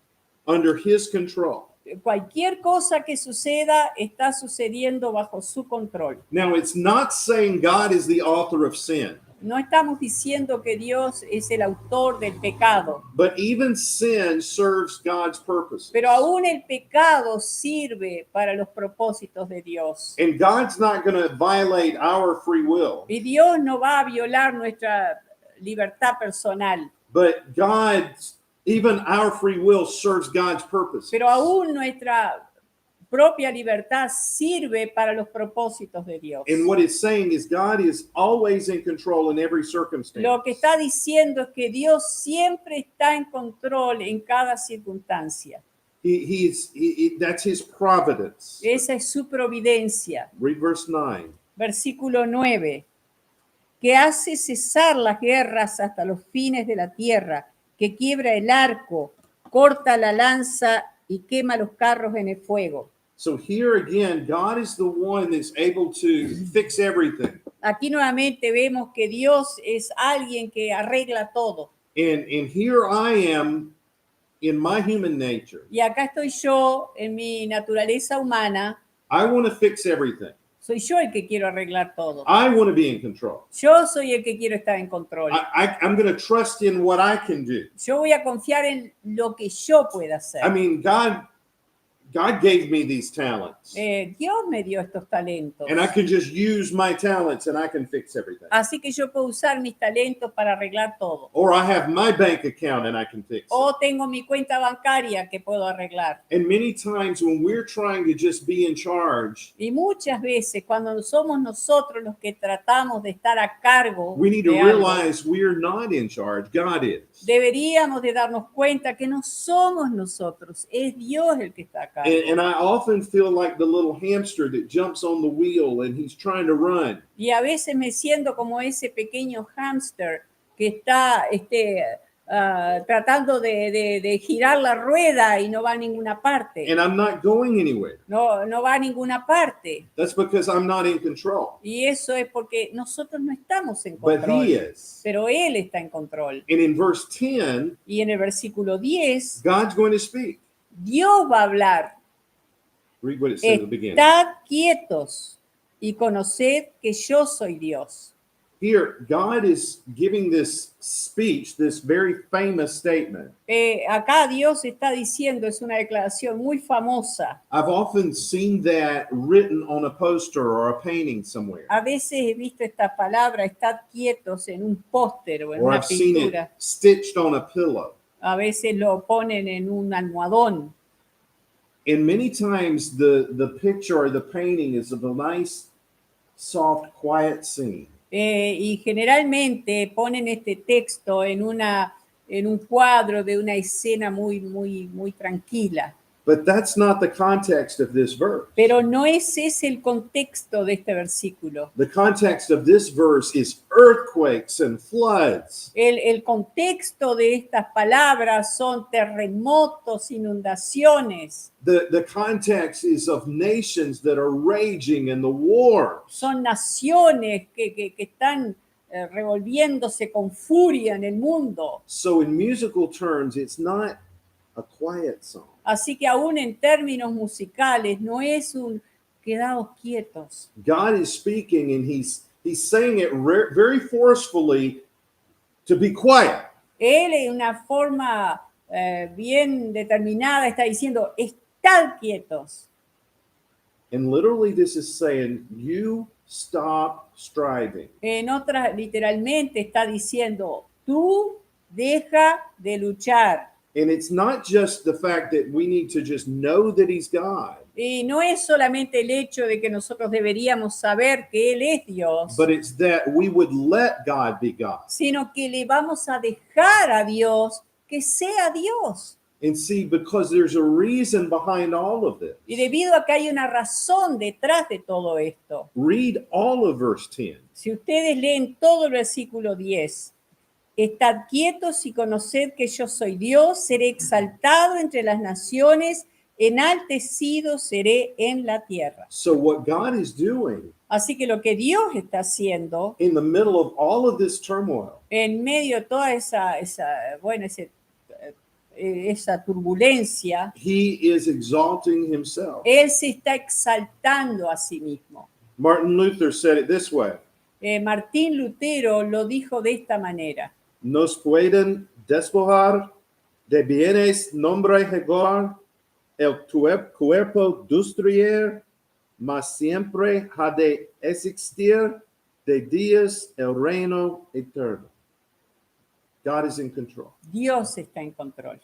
Speaker 1: under his control.
Speaker 2: Cualquier cosa que suceda está sucediendo bajo su control.
Speaker 1: Now, it's not saying God is the author of sin,
Speaker 2: No estamos diciendo que Dios es el autor del pecado,
Speaker 1: but even sin serves God's purposes.
Speaker 2: pero aún el pecado sirve para los propósitos de Dios.
Speaker 1: And God's not going to violate our free will,
Speaker 2: Y Dios no va a violar nuestra libertad personal,
Speaker 1: but even our free will serves God's purposes.
Speaker 2: pero aún nuestra propia libertad sirve para los propósitos de Dios.
Speaker 1: And what it's saying is God is always in control in every circumstance.
Speaker 2: Lo que está diciendo es que Dios siempre está en control en cada circunstancia.
Speaker 1: That's his providence.
Speaker 2: Esa es su providencia.
Speaker 1: Read verse 9.
Speaker 2: Versículo 9. Que hace cesar las guerras hasta los fines de la tierra, que quiebra el arco, corta la lanza y quema los carros en el fuego.
Speaker 1: So here again, God is the one that's able to fix everything.
Speaker 2: Aquí nuevamente vemos que Dios es alguien que arregla todo.
Speaker 1: And here I am in my human nature.
Speaker 2: Y acá estoy yo en mi naturaleza humana.
Speaker 1: I want to fix everything.
Speaker 2: Soy yo el que quiero arreglar todo.
Speaker 1: I want to be in control.
Speaker 2: Yo soy el que quiero estar en control.
Speaker 1: I'm going to trust in what I can do.
Speaker 2: Yo voy a confiar en lo que yo pueda hacer.
Speaker 1: I mean, God gave me these talents.
Speaker 2: Dios me dio estos talentos.
Speaker 1: And I can just use my talents and I can fix everything.
Speaker 2: Así que yo puedo usar mis talentos para arreglar todo.
Speaker 1: Or I have my bank account and I can fix
Speaker 2: O
Speaker 1: it.
Speaker 2: tengo mi cuenta bancaria que puedo arreglar.
Speaker 1: And many times when we're trying to just be in charge,
Speaker 2: Y muchas veces cuando somos nosotros los que tratamos de estar a cargo
Speaker 1: we need to
Speaker 2: de algo,
Speaker 1: realize we're not in charge. God is.
Speaker 2: deberíamos de darnos cuenta que no somos nosotros, es Dios el que está a cargo.
Speaker 1: And I often feel like the little hamster that jumps on the wheel and he's trying to run.
Speaker 2: Y a veces me siento como ese pequeño hámster que está tratando de girar la rueda y no va a ninguna parte.
Speaker 1: And I'm not going anywhere.
Speaker 2: No va a ninguna parte.
Speaker 1: That's because I'm not in control.
Speaker 2: Y eso es porque nosotros no estamos en
Speaker 1: But
Speaker 2: control.
Speaker 1: he is.
Speaker 2: Pero Él está en control.
Speaker 1: And in verse 10,
Speaker 2: Y en el versículo 10,
Speaker 1: God's going to speak.
Speaker 2: Dios va a hablar.
Speaker 1: Read what it says at the beginning.
Speaker 2: Estad quietos y conoced que yo soy Dios.
Speaker 1: Here, God is giving this speech, this very famous statement.
Speaker 2: Acá Dios está diciendo, es una declaración muy famosa.
Speaker 1: I've often seen that written on a poster or a painting somewhere.
Speaker 2: A veces he visto esta palabra, estad quietos, en un póster o en
Speaker 1: Or
Speaker 2: una
Speaker 1: I've seen it
Speaker 2: pintura.
Speaker 1: stitched on a pillow.
Speaker 2: A veces lo ponen en un almohadón.
Speaker 1: And many times the picture or the painting is of a nice, soft, quiet scene.
Speaker 2: Y generalmente ponen este texto en un cuadro de una escena muy tranquila.
Speaker 1: But that's not the context of this verse.
Speaker 2: Pero no es ese el contexto de este versículo.
Speaker 1: The context of this verse is earthquakes and floods.
Speaker 2: El contexto de estas palabras son terremotos, inundaciones.
Speaker 1: The context is of nations that are raging in the war.
Speaker 2: Son naciones que están revolviéndose con furia en el mundo.
Speaker 1: So in musical terms, it's not a quiet song.
Speaker 2: Así que aún en términos musicales no es un quedaos quietos.
Speaker 1: God is speaking and he's saying it very forcefully to be quiet.
Speaker 2: Él en una forma bien determinada está diciendo, estad quietos.
Speaker 1: And literally this is saying, you stop striving.
Speaker 2: En otras, literalmente está diciendo, tú deja de luchar.
Speaker 1: And it's not just the fact that we need to just know that he's God,
Speaker 2: Y no es solamente el hecho de que nosotros deberíamos saber que Él es Dios,
Speaker 1: but it's that we would let God be God.
Speaker 2: sino que le vamos a dejar a Dios que sea Dios.
Speaker 1: And see, because there's a reason behind all of this.
Speaker 2: Y debido a que hay una razón detrás de todo esto,
Speaker 1: Read all of verse 10.
Speaker 2: si ustedes leen todo el versículo 10, estad quietos y conoced que yo soy Dios, seré exaltado entre las naciones, enaltecido seré en la tierra.
Speaker 1: So what God is doing
Speaker 2: Así que lo que Dios está haciendo
Speaker 1: in the middle of all of this turmoil,
Speaker 2: en medio de toda esa turbulencia,
Speaker 1: he is exalting himself.
Speaker 2: Él se está exaltando a sí mismo.
Speaker 1: Martin Luther said it this way:
Speaker 2: Martín Lutero lo dijo de esta manera.
Speaker 1: nos pueden despojar de bienes nombre Jehová, el cuerpo destruir, mas siempre ha de existir de días el reino eterno. God is in control.
Speaker 2: Dios está en control.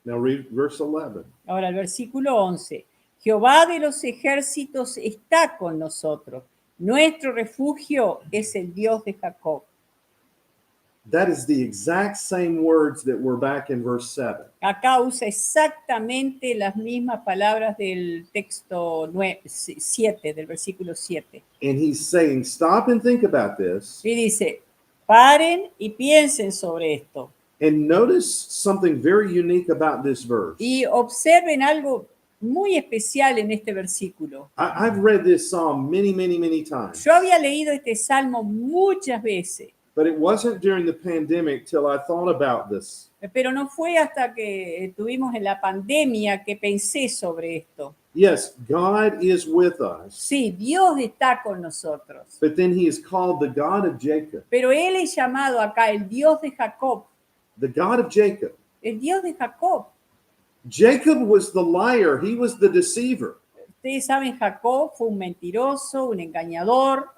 Speaker 1: Now read verse 11.
Speaker 2: Ahora el versículo 11. Jehová de los ejércitos está con nosotros. Nuestro refugio es el Dios de Jacob.
Speaker 1: That is the exact same words that were back in verse 7.
Speaker 2: Acá usa exactamente las mismas palabras del texto 7, del versículo 7.
Speaker 1: And he's saying, stop and think about this.
Speaker 2: Y dice, paren y piensen sobre esto.
Speaker 1: And notice something very unique about this verse.
Speaker 2: Y observen algo muy especial en este versículo.
Speaker 1: I've read this psalm many, many, many times.
Speaker 2: Yo había leído este salmo muchas veces,
Speaker 1: But it wasn't during the pandemic till I thought about this.
Speaker 2: pero no fue hasta que estuvimos en la pandemia que pensé sobre esto.
Speaker 1: Yes, God is with us,
Speaker 2: Sí, Dios está con nosotros,
Speaker 1: but then he is called the God of Jacob.
Speaker 2: pero Él es llamado acá el Dios de Jacob,
Speaker 1: The God of Jacob.
Speaker 2: el Dios de Jacob.
Speaker 1: Jacob was the liar. He was the deceiver.
Speaker 2: Ustedes saben, Jacob fue un mentiroso, un engañador.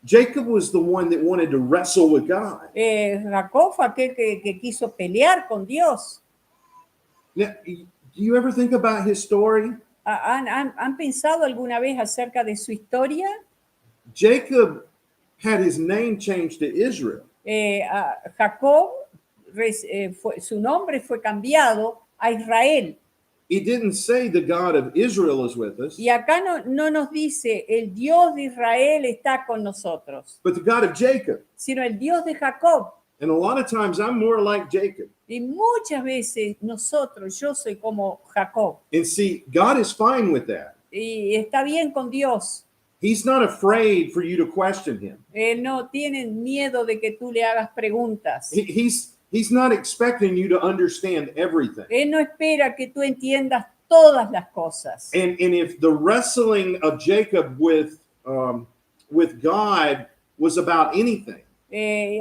Speaker 1: Jacob was the one that wanted to wrestle with God.
Speaker 2: Jacob fue aquel que quiso pelear con Dios.
Speaker 1: Now, do you ever think about his story?
Speaker 2: ¿Han pensado alguna vez acerca de su historia?
Speaker 1: Jacob had his name changed to Israel.
Speaker 2: Jacob, su nombre fue cambiado a Israel.
Speaker 1: It didn't say the God of Israel is with us,
Speaker 2: Y acá no nos dice el Dios de Israel está con nosotros,
Speaker 1: but the God of Jacob.
Speaker 2: sino el Dios de Jacob.
Speaker 1: And a lot of times I'm more like Jacob.
Speaker 2: Y muchas veces yo soy como Jacob.
Speaker 1: And see, God is fine with that.
Speaker 2: Y está bien con Dios.
Speaker 1: He's not afraid for you to question him.
Speaker 2: Él no tiene miedo de que tú le hagas preguntas.
Speaker 1: He's not expecting you to understand everything.
Speaker 2: Él no espera que tú entiendas todas las cosas.
Speaker 1: And if the wrestling of Jacob with God was about anything,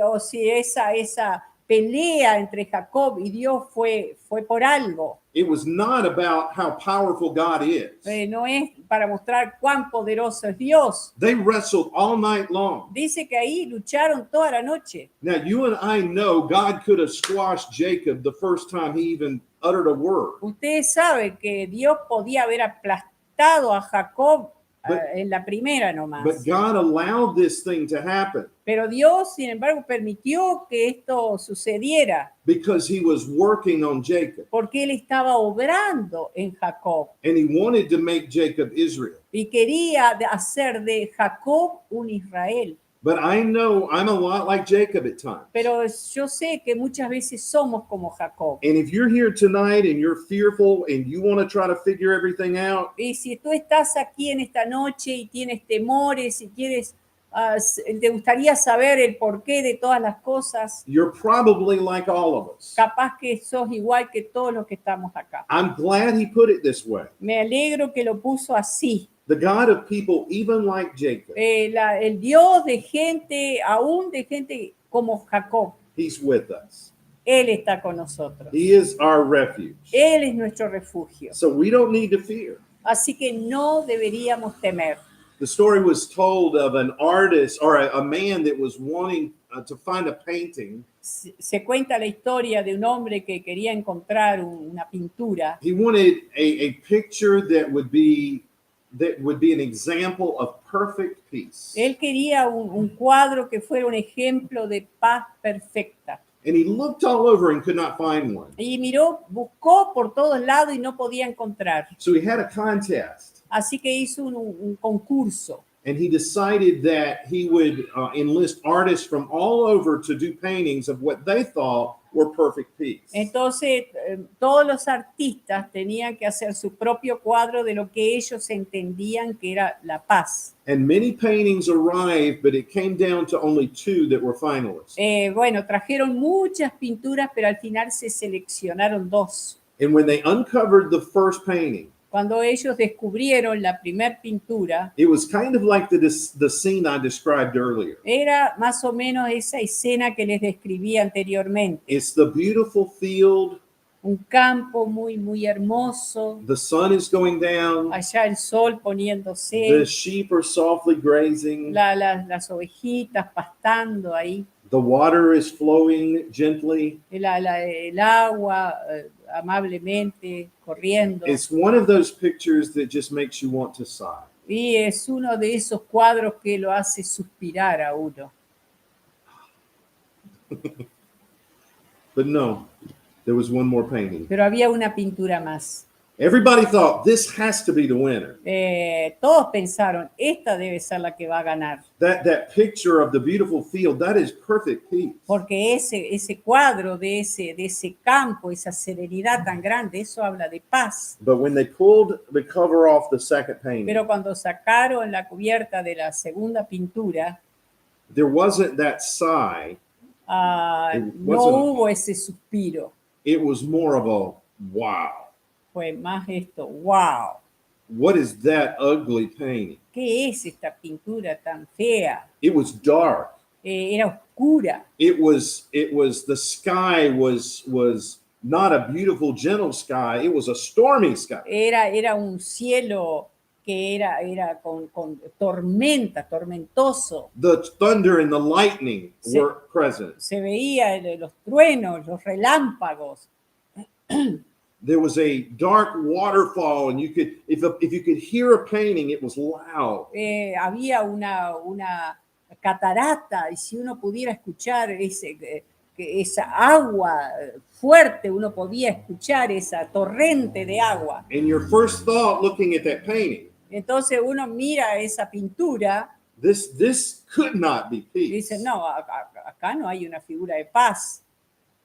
Speaker 2: O si esa pelea entre Jacob y Dios fue por algo.
Speaker 1: it was not about how powerful God is.
Speaker 2: No es para mostrar cuán poderoso es Dios.
Speaker 1: They wrestled all night long.
Speaker 2: Dice que ahí lucharon toda la noche.
Speaker 1: Now, you and I know God could have squashed Jacob the first time he even uttered a word.
Speaker 2: Ustedes saben que Dios podía haber aplastado a Jacob en la primera nomás.
Speaker 1: But God allowed this thing to happen
Speaker 2: Pero Dios, sin embargo, permitió que esto sucediera
Speaker 1: because he was working on Jacob.
Speaker 2: porque Él estaba obrando en Jacob
Speaker 1: And he wanted to make Jacob Israel.
Speaker 2: y quería hacer de Jacob un Israel.
Speaker 1: But I know I'm a lot like Jacob at times.
Speaker 2: Pero yo sé que muchas veces somos como Jacob.
Speaker 1: And if you're here tonight and you're fearful and you want to try to figure everything out,
Speaker 2: Y si tú estás aquí en esta noche y tienes temores y quieres, te gustaría saber el porqué de todas las cosas,
Speaker 1: you're probably like all of us.
Speaker 2: capaz que sos igual que todos los que estamos acá.
Speaker 1: I'm glad he put it this way.
Speaker 2: Me alegro que lo puso así.
Speaker 1: The God of people, even like Jacob,
Speaker 2: El Dios de gente, aún de gente como Jacob,
Speaker 1: he's with us.
Speaker 2: Él está con nosotros.
Speaker 1: He is our refuge.
Speaker 2: Él es nuestro refugio.
Speaker 1: So we don't need to fear.
Speaker 2: Así que no deberíamos temer.
Speaker 1: The story was told of an artist or a man that was wanting to find a painting
Speaker 2: Se cuenta la historia de un hombre que quería encontrar una pintura.
Speaker 1: He wanted a picture that would be an example of perfect peace.
Speaker 2: Él quería un cuadro que fuera un ejemplo de paz perfecta.
Speaker 1: And he looked all over and could not find one.
Speaker 2: Y miró, buscó por todos lados y no podía encontrar.
Speaker 1: So he had a contest.
Speaker 2: Así que hizo un concurso.
Speaker 1: And he decided that he would enlist artists from all over to do paintings of what they thought were perfect peace.
Speaker 2: Entonces, todos los artistas tenían que hacer su propio cuadro de lo que ellos entendían que era la paz.
Speaker 1: And many paintings arrived, but it came down to only 2 that were finalists.
Speaker 2: Bueno, trajeron muchas pinturas, pero al final se seleccionaron 2.
Speaker 1: And when they uncovered the first painting,
Speaker 2: Cuando ellos descubrieron la primer pintura,
Speaker 1: it was kind of like the scene I described earlier.
Speaker 2: era más o menos esa escena que les describí anteriormente.
Speaker 1: It's the beautiful field.
Speaker 2: Un campo muy, muy hermoso.
Speaker 1: The sun is going down.
Speaker 2: Allá el sol
Speaker 1: The
Speaker 2: poniéndose.
Speaker 1: sheep are softly grazing.
Speaker 2: Las ovejitas pastando ahí.
Speaker 1: The water is flowing gently.
Speaker 2: El agua amablemente corriendo.
Speaker 1: It's one of those pictures that just makes you want to sigh.
Speaker 2: Y es uno de esos cuadros que lo hace suspirar a uno.
Speaker 1: But no, there was one more painting.
Speaker 2: Pero había una pintura más.
Speaker 1: Everybody thought this has to be the winner.
Speaker 2: Todos pensaron, esta debe ser la que va a ganar.
Speaker 1: That picture of the beautiful field, that is perfect peace.
Speaker 2: Porque ese cuadro de ese campo, esa serenidad tan grande, eso habla de paz.
Speaker 1: But when they pulled the cover off the second painting,
Speaker 2: Pero cuando sacaron la cubierta de la segunda pintura,
Speaker 1: there wasn't that sigh.
Speaker 2: no hubo ese suspiro.
Speaker 1: It was more of a wow.
Speaker 2: Fue más esto, wow,
Speaker 1: What is that ugly painting?
Speaker 2: ¿qué es esta pintura tan fea?
Speaker 1: It was dark.
Speaker 2: Era oscura.
Speaker 1: It was the sky was not a beautiful gentle sky. It was a stormy sky.
Speaker 2: Era un cielo que era con tormenta, tormentoso.
Speaker 1: The thunder and the lightning
Speaker 2: Sí.
Speaker 1: were present.
Speaker 2: Se veía los truenos, los relámpagos.
Speaker 1: There was a dark waterfall, and you could, if you could hear a painting, it was loud.
Speaker 2: Había una catarata, y si uno pudiera escuchar esa agua fuerte, uno podía escuchar esa torrente de agua.
Speaker 1: And your first thought looking at that painting,
Speaker 2: Entonces uno mira esa pintura
Speaker 1: this could not be
Speaker 2: y
Speaker 1: peace.
Speaker 2: dice, no, acá no hay una figura de paz.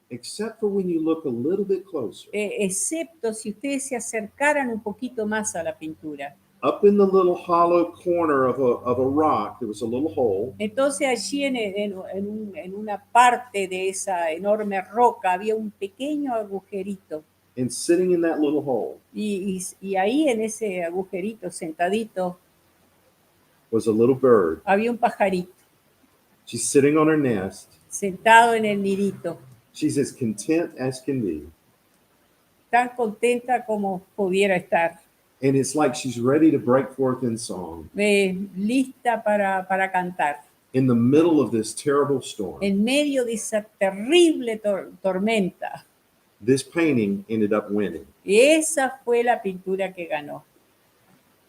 Speaker 1: Except for when you look a little bit closer.
Speaker 2: Excepto si ustedes se acercaran un poquito más a la pintura.
Speaker 1: Up in the little hollow corner of a rock, there was a little hole.
Speaker 2: Entonces allí en una parte de esa enorme roca había un pequeño agujerito.
Speaker 1: And sitting in that little hole
Speaker 2: Y ahí en ese agujerito sentadito
Speaker 1: was a little bird.
Speaker 2: había un pajarito
Speaker 1: She's sitting on her nest.
Speaker 2: sentado en el nidito,
Speaker 1: She's as content as can be.
Speaker 2: tan contenta como pudiera estar,
Speaker 1: And it's like she's ready to break forth in song
Speaker 2: lista para cantar,
Speaker 1: in the middle of this terrible storm.
Speaker 2: en medio de esa terrible tormenta.
Speaker 1: This painting ended up winning.
Speaker 2: Y esa fue la pintura que ganó.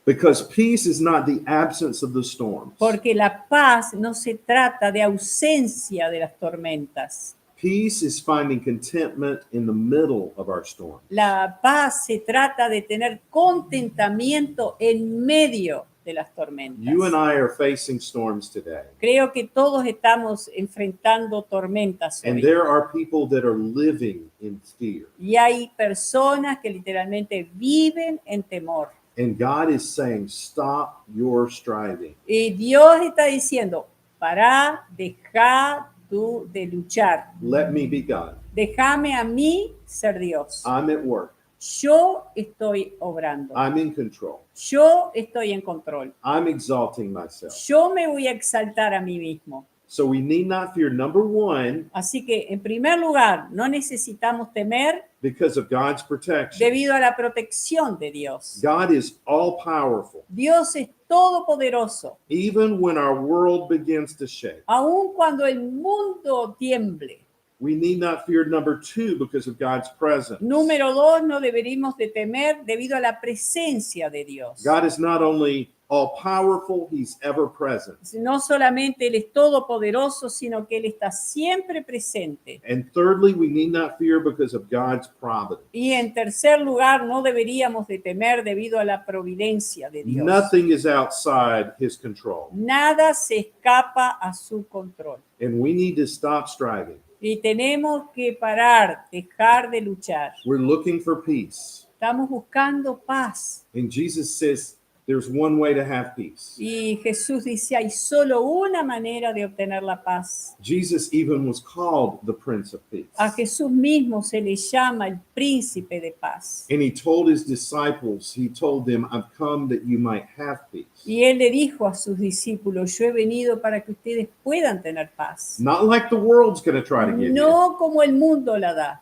Speaker 1: Because peace is not the absence of the storms.
Speaker 2: Porque la paz no se trata de ausencia de las tormentas.
Speaker 1: Peace is finding contentment in the middle of our storm.
Speaker 2: La paz se trata de tener contentamiento en medio de las tormentas.
Speaker 1: You and I are facing storms today.
Speaker 2: Creo que todos estamos enfrentando tormentas
Speaker 1: And
Speaker 2: hoy.
Speaker 1: there are people that are living in fear.
Speaker 2: Y hay personas que literalmente viven en temor.
Speaker 1: And God is saying, stop your striving.
Speaker 2: Y Dios está diciendo, para, deja tú de luchar.
Speaker 1: Let me be God.
Speaker 2: Déjame a mí ser Dios.
Speaker 1: I'm at work.
Speaker 2: Yo estoy obrando.
Speaker 1: I'm in control.
Speaker 2: Yo estoy en control.
Speaker 1: I'm exalting myself.
Speaker 2: Yo me voy a exaltar a mí mismo.
Speaker 1: So we need not fear, number one,
Speaker 2: Así que, en primer lugar, no necesitamos temer
Speaker 1: because of God's protection.
Speaker 2: debido a la protección de Dios.
Speaker 1: God is all powerful.
Speaker 2: Dios es todopoderoso.
Speaker 1: Even when our world begins to shake,
Speaker 2: Aun cuando el mundo tiemble,
Speaker 1: We need not fear, number 2, because of God's presence.
Speaker 2: Número 2, no deberíamos de temer debido a la presencia de Dios.
Speaker 1: God is not only all-powerful, he's ever present.
Speaker 2: No solamente Él es todopoderoso, sino que Él está siempre presente.
Speaker 1: And thirdly, we need not fear because of God's providence.
Speaker 2: Y en tercer lugar, no deberíamos de temer debido a la providencia de Dios.
Speaker 1: Nothing is outside his control.
Speaker 2: Nada se escapa a su control.
Speaker 1: And we need to stop striving.
Speaker 2: Y tenemos que parar, dejar de luchar.
Speaker 1: We're looking for peace.
Speaker 2: Estamos buscando paz.
Speaker 1: And Jesus says there's one way to have peace.
Speaker 2: Y Jesús dice, hay solo una manera de obtener la paz.
Speaker 1: Jesus even was called the Prince of Peace.
Speaker 2: A Jesús mismo se le llama el príncipe de paz.
Speaker 1: And he told his disciples, he told them, I've come that you might have peace.
Speaker 2: Y Él le dijo a sus discípulos, yo he venido para que ustedes puedan tener paz.
Speaker 1: Not like the world's going to try to give you.
Speaker 2: No como el mundo la da.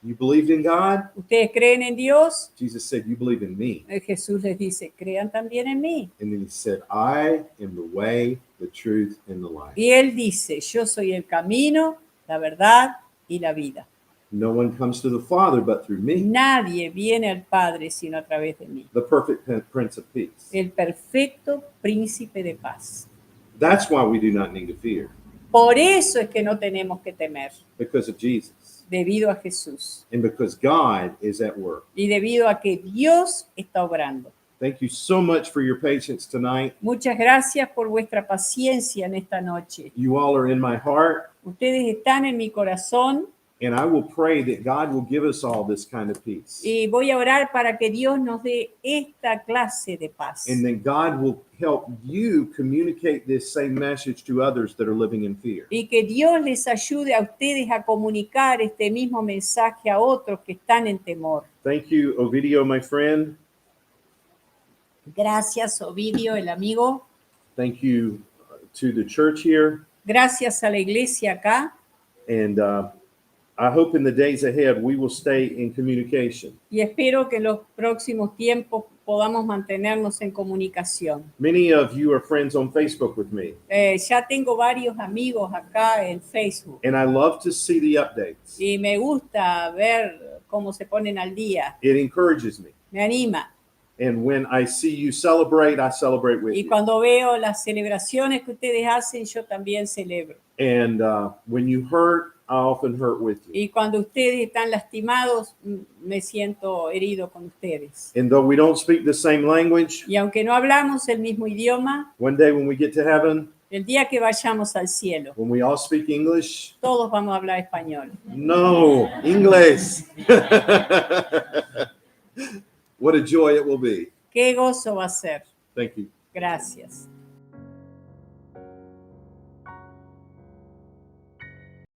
Speaker 1: You believed in God?
Speaker 2: ¿Ustedes creen en Dios?
Speaker 1: Jesus said, you believe in me.
Speaker 2: Jesús les dice, crean también en mí.
Speaker 1: And then he said, I am the way, the truth, and the life.
Speaker 2: Y Él dice, yo soy el camino, la verdad y la vida.
Speaker 1: No one comes to the Father but through me,
Speaker 2: Nadie viene al Padre sino a través de mí.
Speaker 1: the perfect Prince of Peace.
Speaker 2: El perfecto príncipe de paz.
Speaker 1: That's why we do not need to fear,
Speaker 2: Por eso es que no tenemos que temer,
Speaker 1: because of Jesus
Speaker 2: debido a Jesús
Speaker 1: and because God is at work.
Speaker 2: y debido a que Dios está obrando.
Speaker 1: Thank you so much for your patience tonight.
Speaker 2: Muchas gracias por vuestra paciencia en esta noche.
Speaker 1: You all are in my heart,
Speaker 2: Ustedes están en mi corazón
Speaker 1: and I will pray that God will give us all this kind of peace,
Speaker 2: y voy a orar para que Dios nos dé esta clase de paz.
Speaker 1: and then God will help you communicate this same message to others that are living in fear.
Speaker 2: Y que Dios les ayude a ustedes a comunicar este mismo mensaje a otros que están en temor.
Speaker 1: Thank you, Ovidio, my friend.
Speaker 2: Gracias, Ovidio, el amigo.
Speaker 1: Thank you to the church here.
Speaker 2: Gracias a la iglesia acá.
Speaker 1: And I hope in the days ahead we will stay in communication.
Speaker 2: Y espero que en los próximos tiempos podamos mantenernos en comunicación.
Speaker 1: Many of you are friends on Facebook with me,
Speaker 2: Ya tengo varios amigos acá en Facebook.
Speaker 1: and I love to see the updates.
Speaker 2: Y me gusta ver cómo se ponen al día.
Speaker 1: It encourages me.
Speaker 2: Me anima.
Speaker 1: And when I see you celebrate, I celebrate with
Speaker 2: Y
Speaker 1: you.
Speaker 2: cuando veo las celebraciones que ustedes hacen, yo también celebro.
Speaker 1: And when you hurt, I often hurt with you.
Speaker 2: Y cuando ustedes están lastimados, me siento herido con ustedes.
Speaker 1: And though we don't speak the same language,
Speaker 2: Y aunque no hablamos el mismo idioma,
Speaker 1: one day when we get to heaven,
Speaker 2: el día que vayamos al cielo,
Speaker 1: when we all speak English,
Speaker 2: todos vamos a hablar español.
Speaker 1: no, English. What a joy it will be.
Speaker 2: Qué gozo va a ser.
Speaker 1: Thank you.
Speaker 2: Gracias.